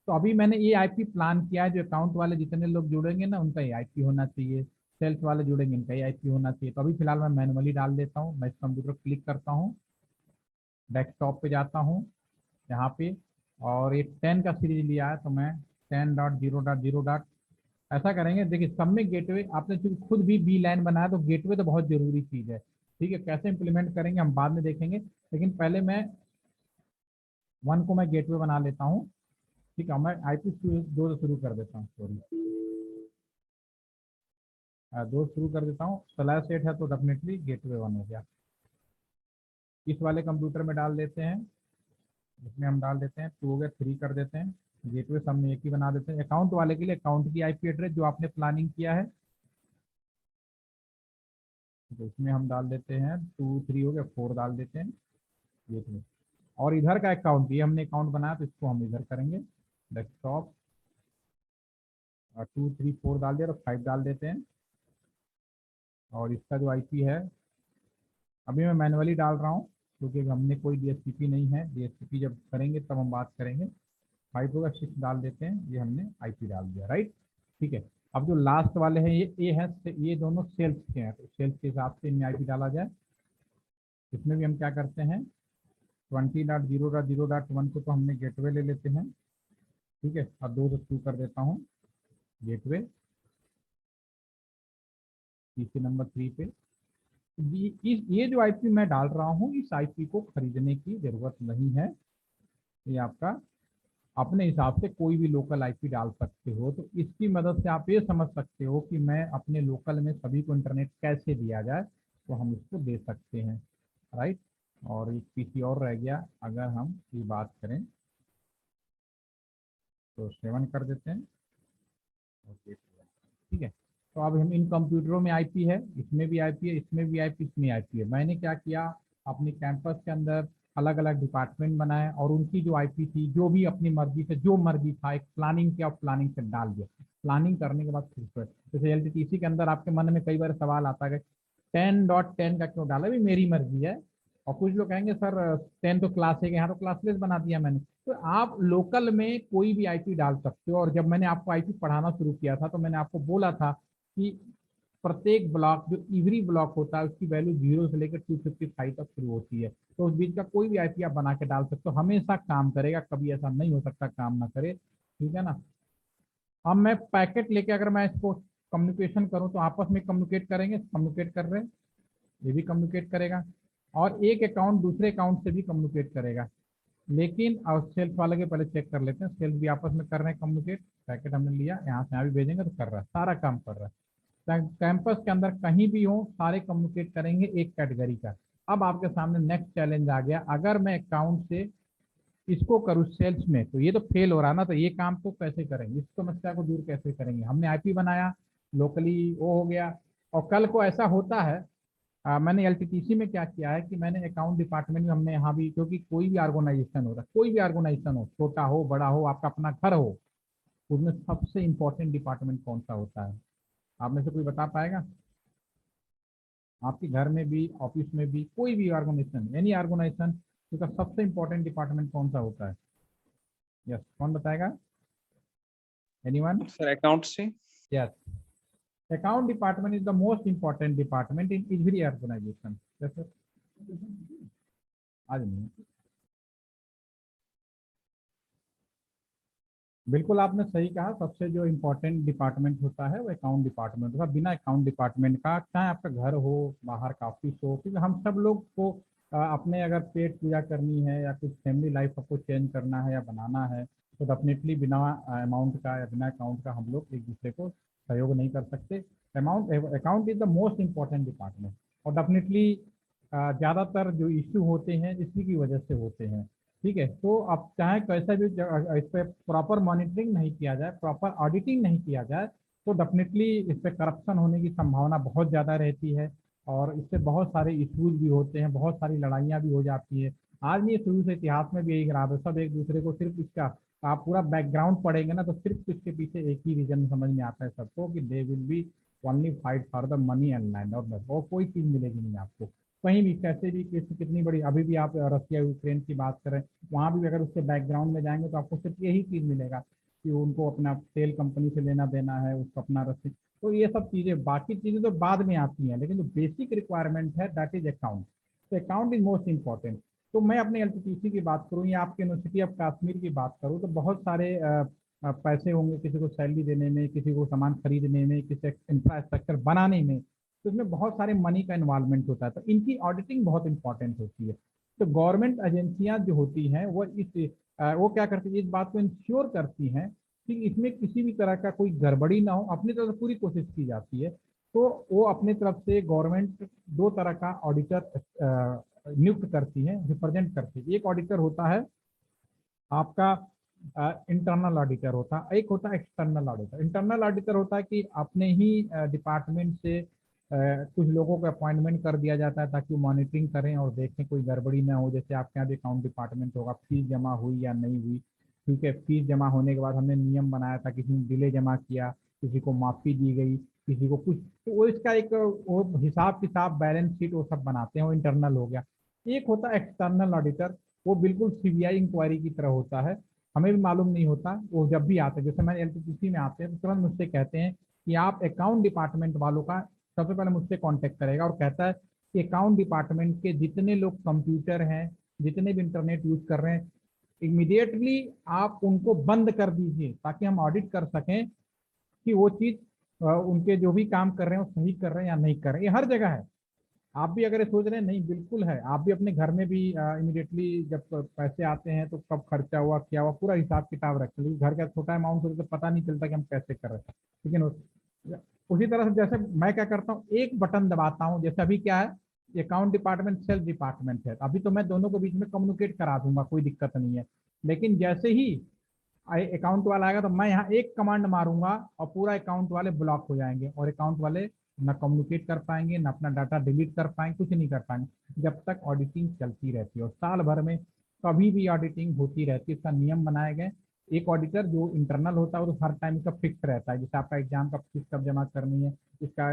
तो अभी मैंने ये IP प्लान किया है, जो अकाउंट वाले जितने लोग जुड़ेंगे ना उनका ये IP होना चाहिए, सेल्स वाले जुड़ेंगे इनका ये IP होना चाहिए। तो अभी फिलहाल मैं मैनुअली डाल देता हूँ, मैं इस कंप्यूटर क्लिक करता हूँ, डेस्कटॉप पे जाता हूँ यहाँ पे, और ये 10 का सीरीज लिया है तो मैं 10.0.0. ऐसा करेंगे, देखिए सब में गेटवे, आपने चूंकि खुद भी बी लाइन बनाया तो गेटवे तो बहुत जरूरी चीज़ है, ठीक है। कैसे इंप्लीमेंट करेंगे हम बाद में देखेंगे, लेकिन पहले मैं 1 को मैं गेटवे बना लेता हूँ, ठीक है। मैं IP 2 से शुरू कर देता हूँ, सॉरी, 2 शुरू कर देता हूँ, /8 है तो डेफिनेटली गेटवे 1 हो गया। इस वाले कंप्यूटर में डाल देते हैं, इसमें हम डाल देते हैं 2 हो गया, 3 कर देते हैं, गेटवे सब में एक ही बना देते हैं। अकाउंट वाले के लिए अकाउंट की IP एड्रेस जो आपने प्लानिंग किया है, तो इसमें हम डाल देते हैं 2 3 हो गया, 4 डाल देते हैं गेटवे। और इधर का अकाउंट, ये हमने अकाउंट बनाया तो इसको हम इधर करेंगे, डेस्कटॉप 2 3 4 डाल दिया और 5 डाल देते हैं। और इसका जो आईपी है अभी मैं मैनुअली डाल रहा हूँ क्योंकि हमने कोई डीएचसीपी नहीं है, डीएचसीपी जब करेंगे तब हम बात करेंगे। 5 होगा 6 डाल देते हैं, ये हमने आईपी डाल दिया, राइट। ठीक है, अब जो लास्ट वाले हैं ये ए है, ये दोनों सेल्स के हैं, तो सेल्स के हिसाब से इनमें आईपी डाला जाए। इसमें भी हम क्या करते हैं, 20.0.0.1 को तो हमने गेटवे ले लेते हैं। ठीक है, अब 2 से शुरू कर देता हूँ गेटवे पीसी नंबर 3 पे। ये जो आईपी मैं डाल रहा हूँ, इस आईपी को खरीदने की जरूरत नहीं है, ये आपका अपने हिसाब से कोई भी लोकल आईपी डाल सकते हो। तो इसकी मदद से आप ये समझ सकते हो कि मैं अपने लोकल में सभी को इंटरनेट कैसे दिया जाए, तो हम इसको दे सकते हैं, राइट। और एक पीसी और रह गया, अगर हम ये बात करें तो 7 कर देते हैं। ओके, ठीक है। तो अब हम इन कंप्यूटरों में आईपी है, इसमें भी आईपी है, इसमें भी आईपी, इसमें आईपी है। मैंने क्या किया, अपने कैंपस के अंदर अलग अलग डिपार्टमेंट बनाए और उनकी जो आईपी थी, जो भी अपनी मर्जी से जो मर्जी था, एक प्लानिंग किया, प्लानिंग से डाल दिया। प्लानिंग करने के बाद फिर जैसे एलटीटीसी के अंदर आपके मन में कई बार सवाल आता है 10.10 का क्यों डाला, भी मेरी मर्जी है। और कुछ लोग कहेंगे सर 10 तो क्लास है, यहाँ तो क्लासलेस बना दिया मैंने। तो आप लोकल में कोई भी आईपी डाल सकते हो। और जब मैंने आपको आईपी पढ़ाना शुरू किया था तो मैंने आपको बोला था कि प्रत्येक ब्लॉक, जो इवरी ब्लॉक होता है, उसकी वैल्यू 0 से लेकर 255 तक शुरू होती है। तो उस बीच का कोई भी आईपी आप बना के डाल सकते हो, हमेशा काम करेगा, कभी ऐसा नहीं हो सकता काम ना करे, ठीक है ना। अब मैं पैकेट लेके अगर मैं इसको कम्युनिकेशन करूं तो आपस में कम्युनिकेट करेंगे, कम्युनिकेट कर रहे हैं, ये भी कम्युनिकेट करेगा। और एक अकाउंट दूसरे अकाउंट से भी कम्युनिकेट करेगा। लेकिन और सेल्स वाले के पहले चेक कर लेते हैं, सेल्स भी आपस में कर रहे हैं कम्युनिकेट, पैकेट हमने लिया यहाँ से यहाँ भी भेजेंगे तो कर रहा है, सारा काम कर रहा है। कैंपस के अंदर कहीं भी हो सारे कम्युनिकेट करेंगे एक कैटेगरी का। अब आपके सामने नेक्स्ट चैलेंज आ गया, अगर मैं अकाउंट से इसको करूँ सेल्स में तो ये तो फेल हो रहा ना, तो ये काम को कैसे करेंगे, इस समस्या को दूर कैसे करेंगे। हमने आईपी बनाया लोकली, वो हो गया। और कल को ऐसा होता है, मैंने एलटीटीसी में क्या किया है कि मैंने अकाउंट डिपार्टमेंट में, हमने यहाँ भी, क्योंकि कोई भी ऑर्गेनाइजेशन हो रहा है, कोई भी ऑर्गेनाइजेशन हो, छोटा हो बड़ा हो, आपका अपना घर हो, उसमें सबसे इंपॉर्टेंट डिपार्टमेंट कौन सा होता है, आप में से कोई बता पाएगा। आपके घर में भी, ऑफिस में भी, कोई भी ऑर्गेनाइजेशन, एनी ऑर्गेनाइजेशन, उसका सबसे इंपॉर्टेंट डिपार्टमेंट कौन सा होता है। यस, कौन बताएगा, एनीवन। सर अकाउंट से। Yes, account department is the most important department in every organization. Yes, sir. आज नहीं, बिल्कुल आपने सही कहा, सबसे जो इम्पोर्टेंट डिपार्टमेंट होता है वो अकाउंट डिपार्टमेंट होता है। बिना अकाउंट डिपार्टमेंट का, चाहे आपका घर हो, बाहर का ऑफिस हो, क्योंकि हम सब लोग को अपने अगर पेट पूजा करनी है या कुछ फैमिली लाइफ को चेंज करना है या बनाना है, तो डेफिनेटली बिना अमाउंट का या बिना अकाउंट का हम लोग एक दूसरे को सहयोग नहीं कर सकते। Account is the most important department. और डेफिनेटली ज़्यादातर जो इश्यू होते हैं इसी की वजह से होते हैं। ठीक है, तो अब चाहे कैसा भी इस पर प्रॉपर मॉनिटरिंग नहीं किया जाए, प्रॉपर ऑडिटिंग नहीं किया जाए, तो डेफिनेटली इस पर करप्शन होने की संभावना बहुत ज़्यादा रहती है। और इससे बहुत सारे इश्यूज भी होते हैं, बहुत सारी लड़ाइयाँ भी हो जाती है। आज नहीं, शुरू से इतिहास में भी यही रहा है, सब एक दूसरे को सिर्फ इसका, आप पूरा बैकग्राउंड पढ़ेंगे ना तो सिर्फ इसके पीछे एक ही रीजन समझ में आता है सबको, कि they will be only fight for the money and land, और कोई चीज़ मिलेगी नहीं आपको कहीं भी, कैसे भी, कितनी बड़ी, अभी भी आप रशिया यूक्रेन की बात करें, वहाँ भी अगर उसके बैकग्राउंड में जाएंगे तो आपको सिर्फ यही चीज़ मिलेगा कि उनको अपना तेल कंपनी से लेना देना है, उसको अपना रस्सी। तो ये सब चीज़ें, बाकी चीज़ें तो बाद में आती हैं, लेकिन जो बेसिक रिक्वायरमेंट है दैट इज अकाउंट। तो अकाउंट इज मोस्ट इंपॉर्टेंट। तो मैं अपने एलटीटीसी की बात करूँ या आपके यूनिवर्सिटी ऑफ कश्मीर की बात करूँ, तो बहुत सारे पैसे होंगे किसी को सैलरी देने में, किसी को सामान खरीदने में, किसी इंफ्रास्ट्रक्चर बनाने में, तो इसमें बहुत सारे मनी का इन्वॉल्वमेंट होता है, तो इनकी ऑडिटिंग बहुत इंपॉर्टेंट होती है। तो गवर्नमेंट एजेंसियां जो होती हैं वो वो क्या करती है, इस बात को इंश्योर करती हैं कि इसमें किसी भी तरह का कोई गड़बड़ी ना हो, अपनी तरफ से पूरी कोशिश की जाती है। तो वो अपनी तरफ से गवर्नमेंट 2 तरह का ऑडिटर नियुक्त करती है, रिप्रेजेंट करती है। एक ऑडिटर होता है आपका इंटरनल ऑडिटर, होता है, एक होता है एक्सटर्नल ऑडिटर। इंटरनल ऑडिटर होता है कि अपने ही डिपार्टमेंट से कुछ लोगों को अपॉइंटमेंट कर दिया जाता है ताकि वो मॉनिटरिंग करें और देखें कोई गड़बड़ी ना हो। जैसे आपके यहाँ भी अकाउंट डिपार्टमेंट होगा, फीस जमा हुई या नहीं हुई, ठीक है। फीस जमा होने के बाद हमने नियम बनाया था, किसी ने डिले जमा किया, किसी को माफ़ी दी गई, किसी को कुछ, तो वो इसका एक वो हिसाब किताब बैलेंस शीट वो सब बनाते हैं, वो इंटरनल हो गया। एक होता है एक्सटर्नल ऑडिटर, वो बिल्कुल सीबीआई इंक्वायरी की तरह होता है। हमें भी मालूम नहीं होता, वो जब भी आते हैं, जैसे मैं एलटीपीसी में आते हैं तो तुरंत मुझसे कहते हैं कि आप अकाउंट डिपार्टमेंट वालों का, सबसे पहले मुझसे कांटेक्ट करेगा और कहता है कि अकाउंट डिपार्टमेंट के जितने लोग कंप्यूटर हैं, जितने भी इंटरनेट यूज कर रहे हैं, इमीडिएटली आप उनको बंद कर दीजिए ताकि हम ऑडिट कर सकें कि वो चीज उनके जो भी काम कर रहे हैं वो सही कर रहे हैं या नहीं कर रहे हैं। ये हर जगह है। आप भी अगर ये सोच रहे हैं, नहीं बिल्कुल है, आप भी अपने घर में भी इमीडिएटली जब पैसे आते हैं तो कब खर्चा हुआ क्या हुआ पूरा हिसाब किताब रखते हैं। घर का छोटा अमाउंट होता तो पता नहीं चलता कि हम कैसे कर रहे हैं। लेकिन उसी तरह से जैसे मैं क्या करता हूँ, एक बटन दबाता हूँ, जैसे अभी क्या है, अकाउंट डिपार्टमेंट सेल्स डिपार्टमेंट है, अभी तो मैं दोनों के बीच में कम्युनिकेट करा दूंगा, कोई दिक्कत नहीं है। लेकिन जैसे ही अकाउंट वाला आएगा तो मैं यहाँ एक कमांड मारूंगा और पूरा अकाउंट वाले ब्लॉक हो जाएंगे और अकाउंट वाले ना कम्युनिकेट कर पाएंगे, ना अपना डाटा डिलीट कर पाएंगे, कुछ नहीं कर पाएंगे जब तक ऑडिटिंग चलती रहती है। और साल भर में कभी भी ऑडिटिंग होती रहती है, इसका नियम बनाए गए। एक ऑडिटर जो इंटरनल होता है वो तो हर टाइम का फिक्स रहता है, जैसे आपका एग्जाम का फीस कब जमा करनी है, इसका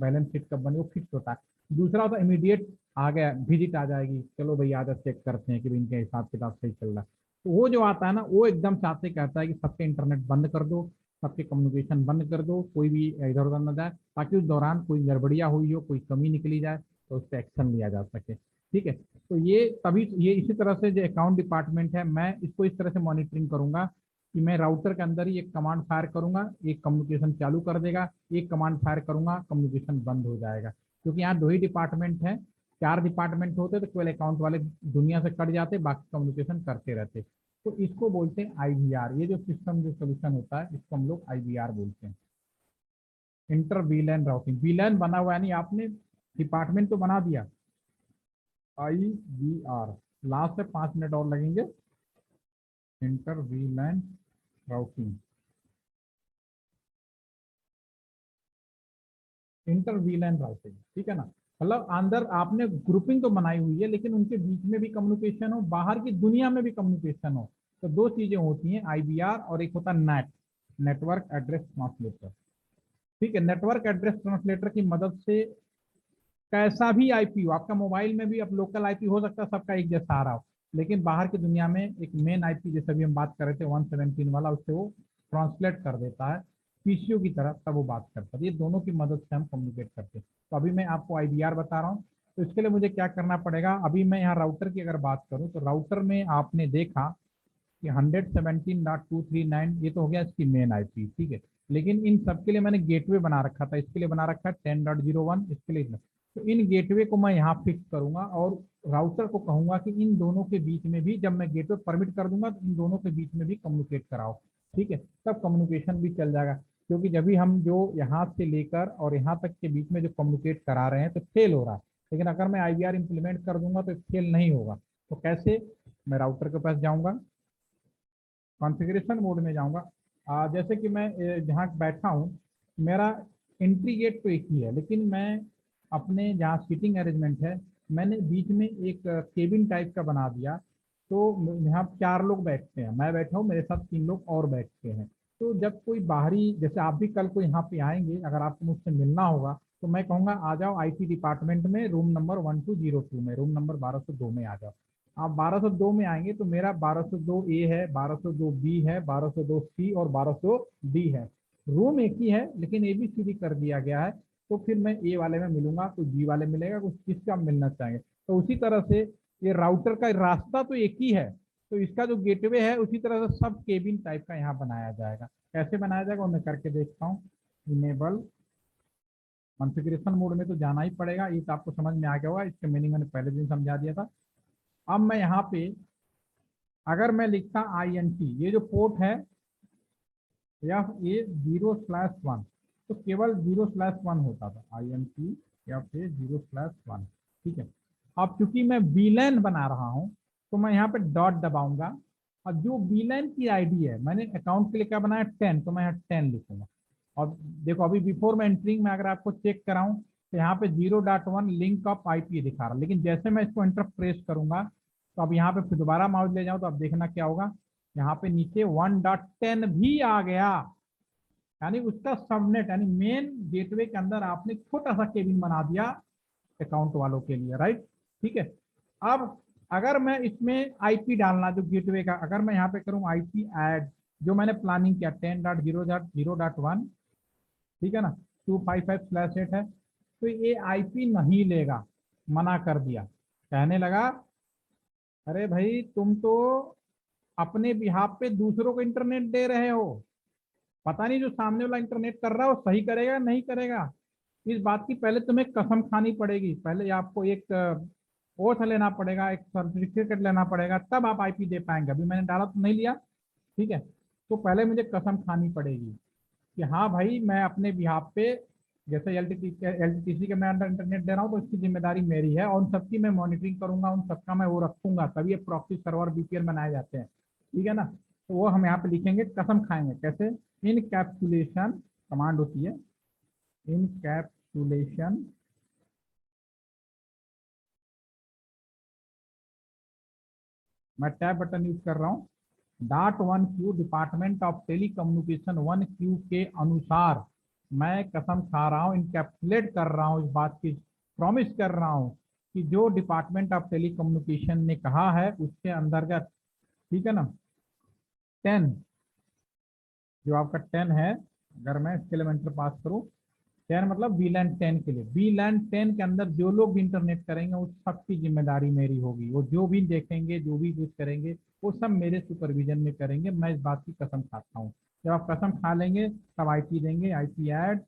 बैलेंस शीट कब बनी, वो फिक्स होता है। दूसरा होता है इमीडिएट आ गया, विजिट आ जाएगी, चलो भाई आज चेक करते हैं कि इनके हिसाब किताब सही चल रहा है। तो वो जो आता है ना, वो एकदम साथ से कहता है कि सबके इंटरनेट बंद कर दो, सबके कम्युनिकेशन बंद कर दो, कोई भी इधर उधर न जाए, ताकि उस दौरान कोई गड़बड़ियाँ हुई हो, कोई कमी निकली जाए तो उस पर एक्शन लिया जा सके। ठीक है। तो ये तभी ये इसी तरह से जो अकाउंट डिपार्टमेंट है, मैं इसको इस तरह से मॉनिटरिंग करूंगा कि मैं राउटर के अंदर ही एक कमांड फायर करूंगा, एक कम्युनिकेशन चालू कर देगा, एक कमांड फायर करूंगा, कम्युनिकेशन बंद हो जाएगा। क्योंकि यहाँ दो ही डिपार्टमेंट हैं, चार डिपार्टमेंट होते तो केवल अकाउंट वाले दुनिया से कट जाते, बाकी कम्युनिकेशन करते रहते। तो इसको बोलते हैं आईवीआर। ये जो सिस्टम जो सोल्यूशन होता है इसको हम लोग आईवीआर बोलते हैं, इंटर वीलैन राउटिंग। वीलैन बना हुआ यानी आपने डिपार्टमेंट तो बना दिया, आईवीआर लास्ट में 5 मिनट और लगेंगे, इंटर वीलैन राउटिंग, इंटर वीलैन राउटिंग, ठीक है ना। मतलब अंदर आपने ग्रुपिंग तो बनाई हुई है लेकिन उनके बीच में भी कम्युनिकेशन हो, बाहर की दुनिया में भी कम्युनिकेशन हो। तो दो चीजें होती हैं, आईवीआर और एक होता है नेट, नेटवर्क एड्रेस ट्रांसलेटर। ठीक है। नेटवर्क एड्रेस ट्रांसलेटर की मदद से कैसा भी आईपी हो, आपका मोबाइल में भी अब लोकल आईपी हो सकता है सबका एक जैसा आ रहा हो, लेकिन बाहर की दुनिया में एक मेन आईपी जैसे अभी हम बात कर रहे थे 117 वाला, उससे वो ट्रांसलेट कर देता है पीसीओ की तरह, तब वो बात करता है। ये दोनों की मदद से हम कम्युनिकेट करते हैं। तो अभी मैं आपको आईवीआर बता रहा हूँ। तो इसके लिए मुझे क्या करना पड़ेगा, अभी मैं यहाँ राउटर की अगर बात करूँ तो राउटर में आपने देखा कि 117.239 ये तो हो गया इसकी मेन आईपी, ठीक है। लेकिन इन सब के लिए मैंने गेटवे बना रखा था, इसके लिए बना रखा है 10.01, इसके लिए तो इन गेटवे को मैं यहाँ फिक्स करूंगा और राउटर को कहूंगा कि इन दोनों के बीच में भी, जब मैं गेटवे परमिट कर दूंगा तो इन दोनों के बीच में भी कम्युनिकेट कराओ, ठीक है। तब कम्युनिकेशन भी चल जाएगा। क्योंकि जब भी हम जो यहाँ से लेकर और यहाँ तक के बीच में जो कम्युनिकेट करा रहे हैं तो फेल हो रहा है, लेकिन अगर मैं आईवीआर इंप्लीमेंट कर दूंगा तो फेल नहीं होगा। तो कैसे, मैं राउटर के पास जाऊंगा, कॉन्फ़िगरेशन मोड में जाऊंगा। जैसे कि मैं जहाँ बैठा हूँ, मेरा एंट्री गेट तो एक ही है, लेकिन मैं अपने जहाँ सीटिंग अरेंजमेंट है, मैंने बीच में एक केबिन टाइप का बना दिया। तो यहाँ 4 लोग बैठते हैं, मैं बैठा हूँ, मेरे साथ 3 लोग और बैठते हैं। तो जब कोई बाहरी, जैसे आप भी कल को यहाँ पे आएंगे, अगर आपको मुझसे मिलना होगा तो मैं कहूँगा आ जाओ आईटी डिपार्टमेंट में, रूम नंबर 1202 में, रूम नंबर 1202 में आ जाओ। आप 1202 में आएंगे तो मेरा 1202 ए है, 1202 बी है, 1202 सी और 1200 डी है। रूम एक ही है लेकिन ए बी सी डी कर दिया गया है। तो फिर मैं ए वाले में मिलूंगा, कुछ बी वाले मिलेगा, कुछ किसका आप मिलना चाहेंगे। तो उसी तरह से ये राउटर का रास्ता तो एक ही है, तो इसका जो गेटवे है उसी तरह से सब केबिन टाइप का यहाँ बनाया जाएगा। कैसे बनाया जाएगा वो मैं करके देखता हूँ। इनेबल कॉन्फ़िगरेशन मोड में तो जाना ही पड़ेगा, ये तो आपको समझ में आ गया होगा, इसका मीनिंग मैंने पहले दिन समझा दिया था। अब मैं यहाँ पे अगर मैं लिखता आई एन टी, ये जो पोर्ट है या ये 0/1, तो केवल 0/1 होता था आई एन टी या फिर 0/1, ठीक है। अब चूंकि मैं बीलैन बना रहा हूँ तो मैं यहाँ पे डॉट दबाऊंगा, और जो बीलैन की आईडी है, मैंने अकाउंट के लिए क्या बनाया 10, तो मैं यहाँ 10 लिखूंगा। और देखो अभी बिफोर मैं एंट्रिंग में अगर आपको चेक कराऊं तो यहाँ पे 0.1 लिंक ऑफ आईपी दिखा रहा, लेकिन जैसे मैं इसको एंटर प्रेस करूंगा तो अब यहाँ पे फिर दोबारा माउस ले जाऊं तो अब देखना क्या होगा, यहाँ पे नीचे 1.10 भी आ गया। यानी उसका सबनेट यानी मेन गेटवे के अंदर आपने छोटा सा केबिन बना दिया अकाउंट वालों के लिए, राइट। ठीक है। अब अगर मैं इसमें आईपी डालना जो गेटवे का, अगर मैं यहाँ पे करूँ आईपी ऐड, जो मैंने प्लानिंग किया 10.0.0.1, ठीक है ना, 255/8 है, तो ये आईपी नहीं लेगा, मना कर दिया। कहने लगा अरे भाई तुम तो अपने बिहाफ पे दूसरों को इंटरनेट दे रहे हो, पता नहीं जो सामने वाला इंटरनेट कर रहा है वो सही करेगा नहीं करेगा। इस बात की पहले तुम्हें कसम खानी पड़ेगी, पहले आपको एक ओथ लेना पड़ेगा, एक सर्टिफिकेट लेना पड़ेगा, तब आप आईपी दे पाएंगे। अभी मैंने डाला तो नहीं लिया, ठीक है। तो पहले मुझे कसम खानी पड़ेगी कि हाँ भाई मैं अपने बिहाफ पे, जैसे एलटीटीसी के मैं अंदर इंटरनेट दे रहा हूँ तो इसकी जिम्मेदारी मेरी है और उन सबकी मैं मॉनिटरिंग करूंगा, उन सबका मैं वो रखूंगा, तभी ये प्रॉक्सी सर्वर बीपीएल बनाए जाते हैं, ठीक है ना। तो वो हम यहाँ पे लिखेंगे, कसम खाएंगे कैसे, इनकैप्सुलेशन कमांड होती है, इनकैप्सुलेशन मैं टैब बटन यूज कर रहा हूँ, .1Q department of telecommunication 1Q के अनुसार मैं कसम खा रहा हूँ, इनकैप्सुलेट कर रहा हूँ, इस बात की प्रॉमिस कर रहा हूँ कि जो डिपार्टमेंट ऑफ टेलीकम्युनिकेशन ने कहा है उसके अंतर्गत, ठीक है ना, 10, जो आपका 10 है, अगर मैं इसके लिए एंटर पास करूँ, 10 मतलब VLAN 10 के लिए, VLAN 10 के अंदर जो लोग भी इंटरनेट करेंगे उस सबकी जिम्मेदारी मेरी होगी, वो जो भी देखेंगे जो भी यूज करेंगे वो सब मेरे सुपरविजन में करेंगे, मैं इस बात की कसम खाता हूँ। जब आप कसम खा लेंगे तब आईपी देंगे, आईपी ऐड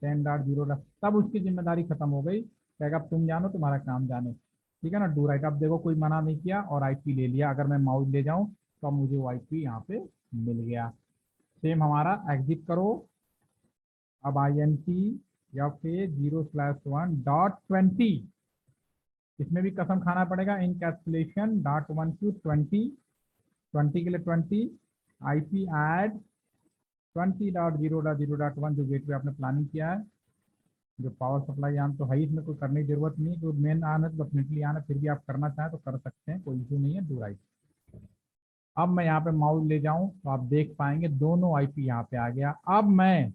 10.0, तब उसकी जिम्मेदारी खत्म हो गई, कहेगा अब तुम जानो तुम्हारा काम जाने, ठीक है ना, डू राइट। अब देखो कोई मना नहीं किया और आईपी ले लिया, अगर मैं माउस ले जाऊँ तो अब मुझे वो आईपी यहाँ पे मिल गया। सेम हमारा एग्जिट करो, अब INT या फिर 0/1.20, इसमें भी कसम खाना पड़ेगा, इनकैप्सुलेशन .1Q 20 के लिए 20, आईपी ऐड 20.0.0.1 जो गेटवे आपने प्लानिंग किया है, जो पावर सप्लाई आन तो है, इसमें कोई करने की जरूरत नहीं है, जो मेन आन है तो डेफिनेटली आन है, फिर भी आप करना चाहें तो कर सकते हैं, कोई इशू नहीं है, डू राइट। अब मैं यहाँ पे माउस ले जाऊँ तो आप देख पाएंगे दोनों आईपी यहाँ पे आ गया। अब मैं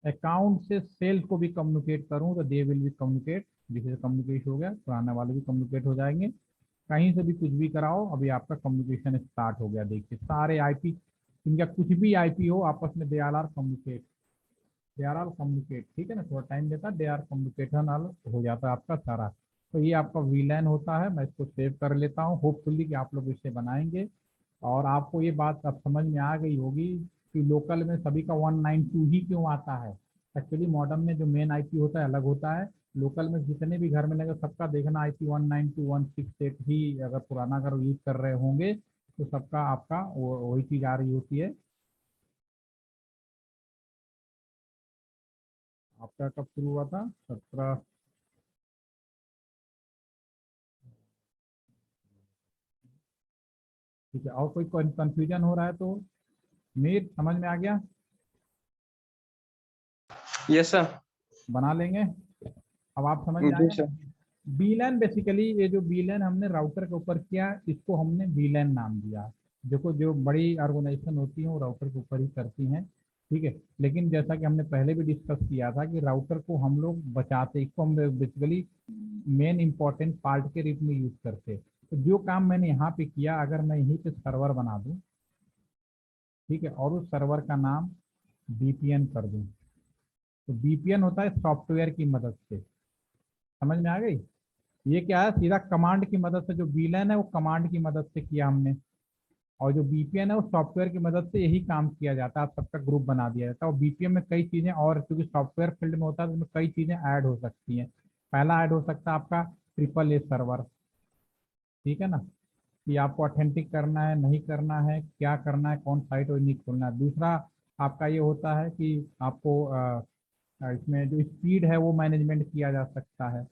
अकाउंट से सेल्स को भी कम्युनिकेट करूं तो दे विल भी कम्युनिकेट, जिससे कम्युनिकेट हो गया, पुराने वाले भी कम्युनिकेट हो जाएंगे, कहीं से भी कुछ भी कराओ, अभी आपका कम्युनिकेशन स्टार्ट हो गया। देखिए सारे आईपी, इनका कुछ भी आईपी हो आपस में they are communicate, they are all communicate, ठीक है ना, थोड़ा टाइम देता है, दे आर कम्युनिकेशन ऑल हो जाता है आपका सारा। तो ये आपका VLAN होता है, मैं इसको सेव कर लेता हूँ, होपफुली कि आप लोग इसे बनाएंगे। और आपको ये बात अब समझ में आ गई होगी कि लोकल में सभी का 192 ही क्यों आता है। एक्चुअली मॉडर्न में जो मेन आईपी होता है अलग होता है, लोकल में जितने भी घर में लगे सबका देखना आईपी 192.168 ही, अगर पुराना अगर यूज कर रहे होंगे तो सबका आपका वही चीज आ रही होती है। आपका कब शुरू हुआ था, 17, ठीक है। और कोई कंफ्यूजन हो रहा है तो मीर समझ में आ गया, यस सर। बना लेंगे, अब आप समझ में जी आएगा ना। सर। बीलैन बेसिकली, ये जो बीलैन हमने राउटर के ऊपर किया इसको हमने बीलैन नाम दिया। देखो जो बड़ी ऑर्गेनाइजेशन होती है वो राउटर के ऊपर ही करती हैं, ठीक है। लेकिन जैसा कि हमने पहले भी डिस्कस किया था कि राउटर को हम लोग बचाते, इसको हम बेसिकली मेन इंपॉर्टेंट पार्ट के रूप में यूज करते। तो जो काम मैंने यहाँ पे किया, अगर मैं यहीं पे सर्वर बना दूँ, ठीक है, और उस सर्वर का नाम VPN कर दूँ, तो VPN होता है सॉफ्टवेयर की मदद से, समझ में आ गई। ये क्या है, सीधा कमांड की मदद से, जो VLAN है वो कमांड की मदद से किया हमने, और जो VPN है वो सॉफ्टवेयर की मदद से यही काम किया जाता है, आप सबका ग्रुप बना दिया जाता है। और VPN में कई चीज़ें, और क्योंकि सॉफ्टवेयर फील्ड में होता है तो उसमें कई चीज़ें ऐड हो सकती हैं। पहला ऐड हो सकता है आपका AAA सर्वर, ठीक है ना, कि आपको ऑथेंटिक करना है नहीं करना है, क्या करना है, कौन साइट और नहीं खोलना है। दूसरा आपका ये होता है कि आपको इसमें जो स्पीड है वो मैनेजमेंट किया जा सकता है,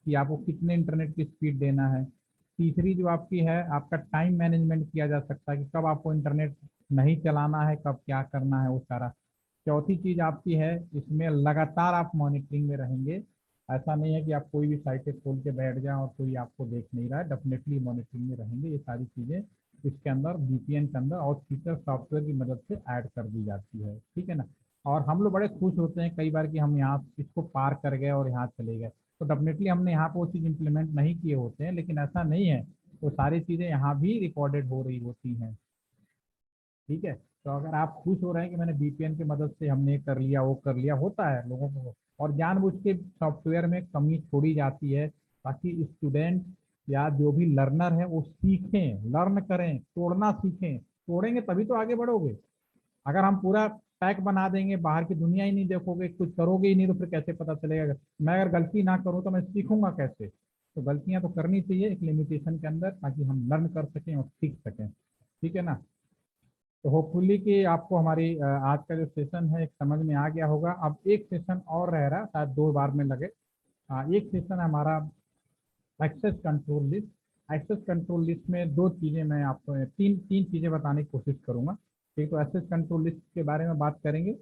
कि आपको कितने इंटरनेट की स्पीड देना है। तीसरी जो आपकी है, आपका टाइम मैनेजमेंट किया जा सकता है कि कब आपको इंटरनेट नहीं चलाना है, कब क्या करना है वो सारा। चौथी चीज़ आपकी है, इसमें लगातार आप मॉनिटरिंग में रहेंगे ऐसा नहीं है कि आप कोई भी साइट खोल के बैठ जाएं और कोई आपको देख नहीं रहा है, डेफिनेटली मॉनिटरिंग में रहेंगे। ये सारी चीज़ें इसके अंदर VPN के अंदर और फीचर सॉफ्टवेयर की मदद से ऐड कर दी जाती है, ठीक है ना। और हम लोग बड़े खुश होते हैं कई बार कि हम यहाँ इसको पार कर गए और यहाँ चले गए, तो डेफिनेटली हमने यहाँ पर वो चीज़ इम्प्लीमेंट नहीं किए होते हैं, लेकिन ऐसा नहीं है, वो सारी चीज़ें यहाँ भी रिकॉर्डेड हो रही होती हैं, ठीक है। तो अगर आप खुश हो रहे हैं कि मैंने VPN की मदद से हमने ये कर लिया वो कर लिया, होता है लोगों को, और जानबूझ के सॉफ्टवेयर में कमी छोड़ी जाती है ताकि स्टूडेंट या जो भी लर्नर है वो सीखें, लर्न करें, तोड़ना सीखें। तोड़ेंगे तभी तो आगे बढ़ोगे। अगर हम पूरा पैक बना देंगे, बाहर की दुनिया ही नहीं देखोगे, कुछ करोगे ही नहीं, तो फिर कैसे पता चलेगा। मैं अगर गलती ना करूँ तो मैं सीखूंगा कैसे। तो गलतियां तो करनी चाहिए एक लिमिटेशन के अंदर, ताकि हम लर्न कर सकें और सीख सकें, ठीक है ना। तो होपफुली कि आपको हमारी आज का जो सेशन है एक समझ में आ गया होगा। अब एक सेशन और रह रहा है, शायद 2 बार में लगे। एक सेशन हमारा access control list. Access control list में दो चीज़ें मैं आपको तीन तीन चीज़ें बताने की कोशिश करूंगा, ठीक। तो एक्सेस कंट्रोल लिस्ट के बारे में बात करेंगे,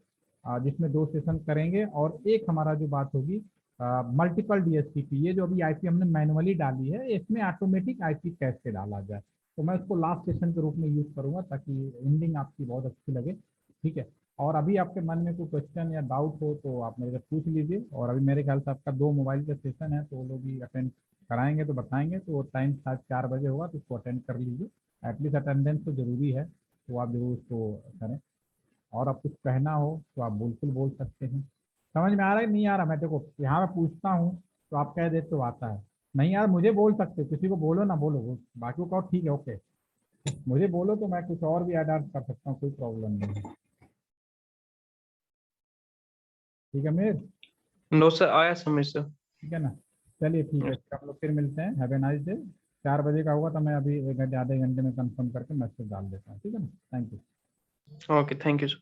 जिसमें 2 सेशन करेंगे। और एक हमारा जो बात होगी मल्टीपल DHCP, ये जो अभी IP हमने मैनुअली डाली है, इसमें ऑटोमेटिक IP कैसे डाला जाए। तो मैं इसको लास्ट सेशन के रूप में यूज़ करूंगा ताकि एंडिंग आपकी बहुत अच्छी लगे, ठीक है। और अभी आपके मन में कोई क्वेश्चन या डाउट हो तो आप मेरे से पूछ लीजिए। और अभी मेरे ख्याल से आपका 2 मोबाइल का सेशन है, तो वो लोग भी अटेंड कराएंगे तो बताएंगे। तो वो टाइम शायद 4 बजे होगा, तो उसको अटेंड कर लीजिए। एटलीस्ट अटेंडेंस तो जरूरी है, तो आप जरूर उसको करें। और आप कुछ कहना हो तो आप बिल्कुल बोल सकते हैं। समझ में आ रहा है नहीं आ रहा, मैं देखो यहाँ मैं पूछता हूँ तो आप कह देते हो आता है। नहीं यार मुझे बोल सकते हो, किसी को बोलो ना बोलो, बाकी को कहो ठीक है ओके। मुझे बोलो तो मैं कुछ और भी ऐड ऑन कर सकता हूँ, कोई प्रॉब्लम नहीं है, ठीक है मेर, नो सर, आया समझ सर। ठीक है ना। चलिए ठीक है, फिर हम लोग फिर मिलते हैं। Have a nice day. 4 बजे का होगा तो मैं अभी एक घंटे आधे घंटे में कंफर्म करके मैसेज डाल देता हूँ, ठीक है ना। Thank you. Okay, thank you sir.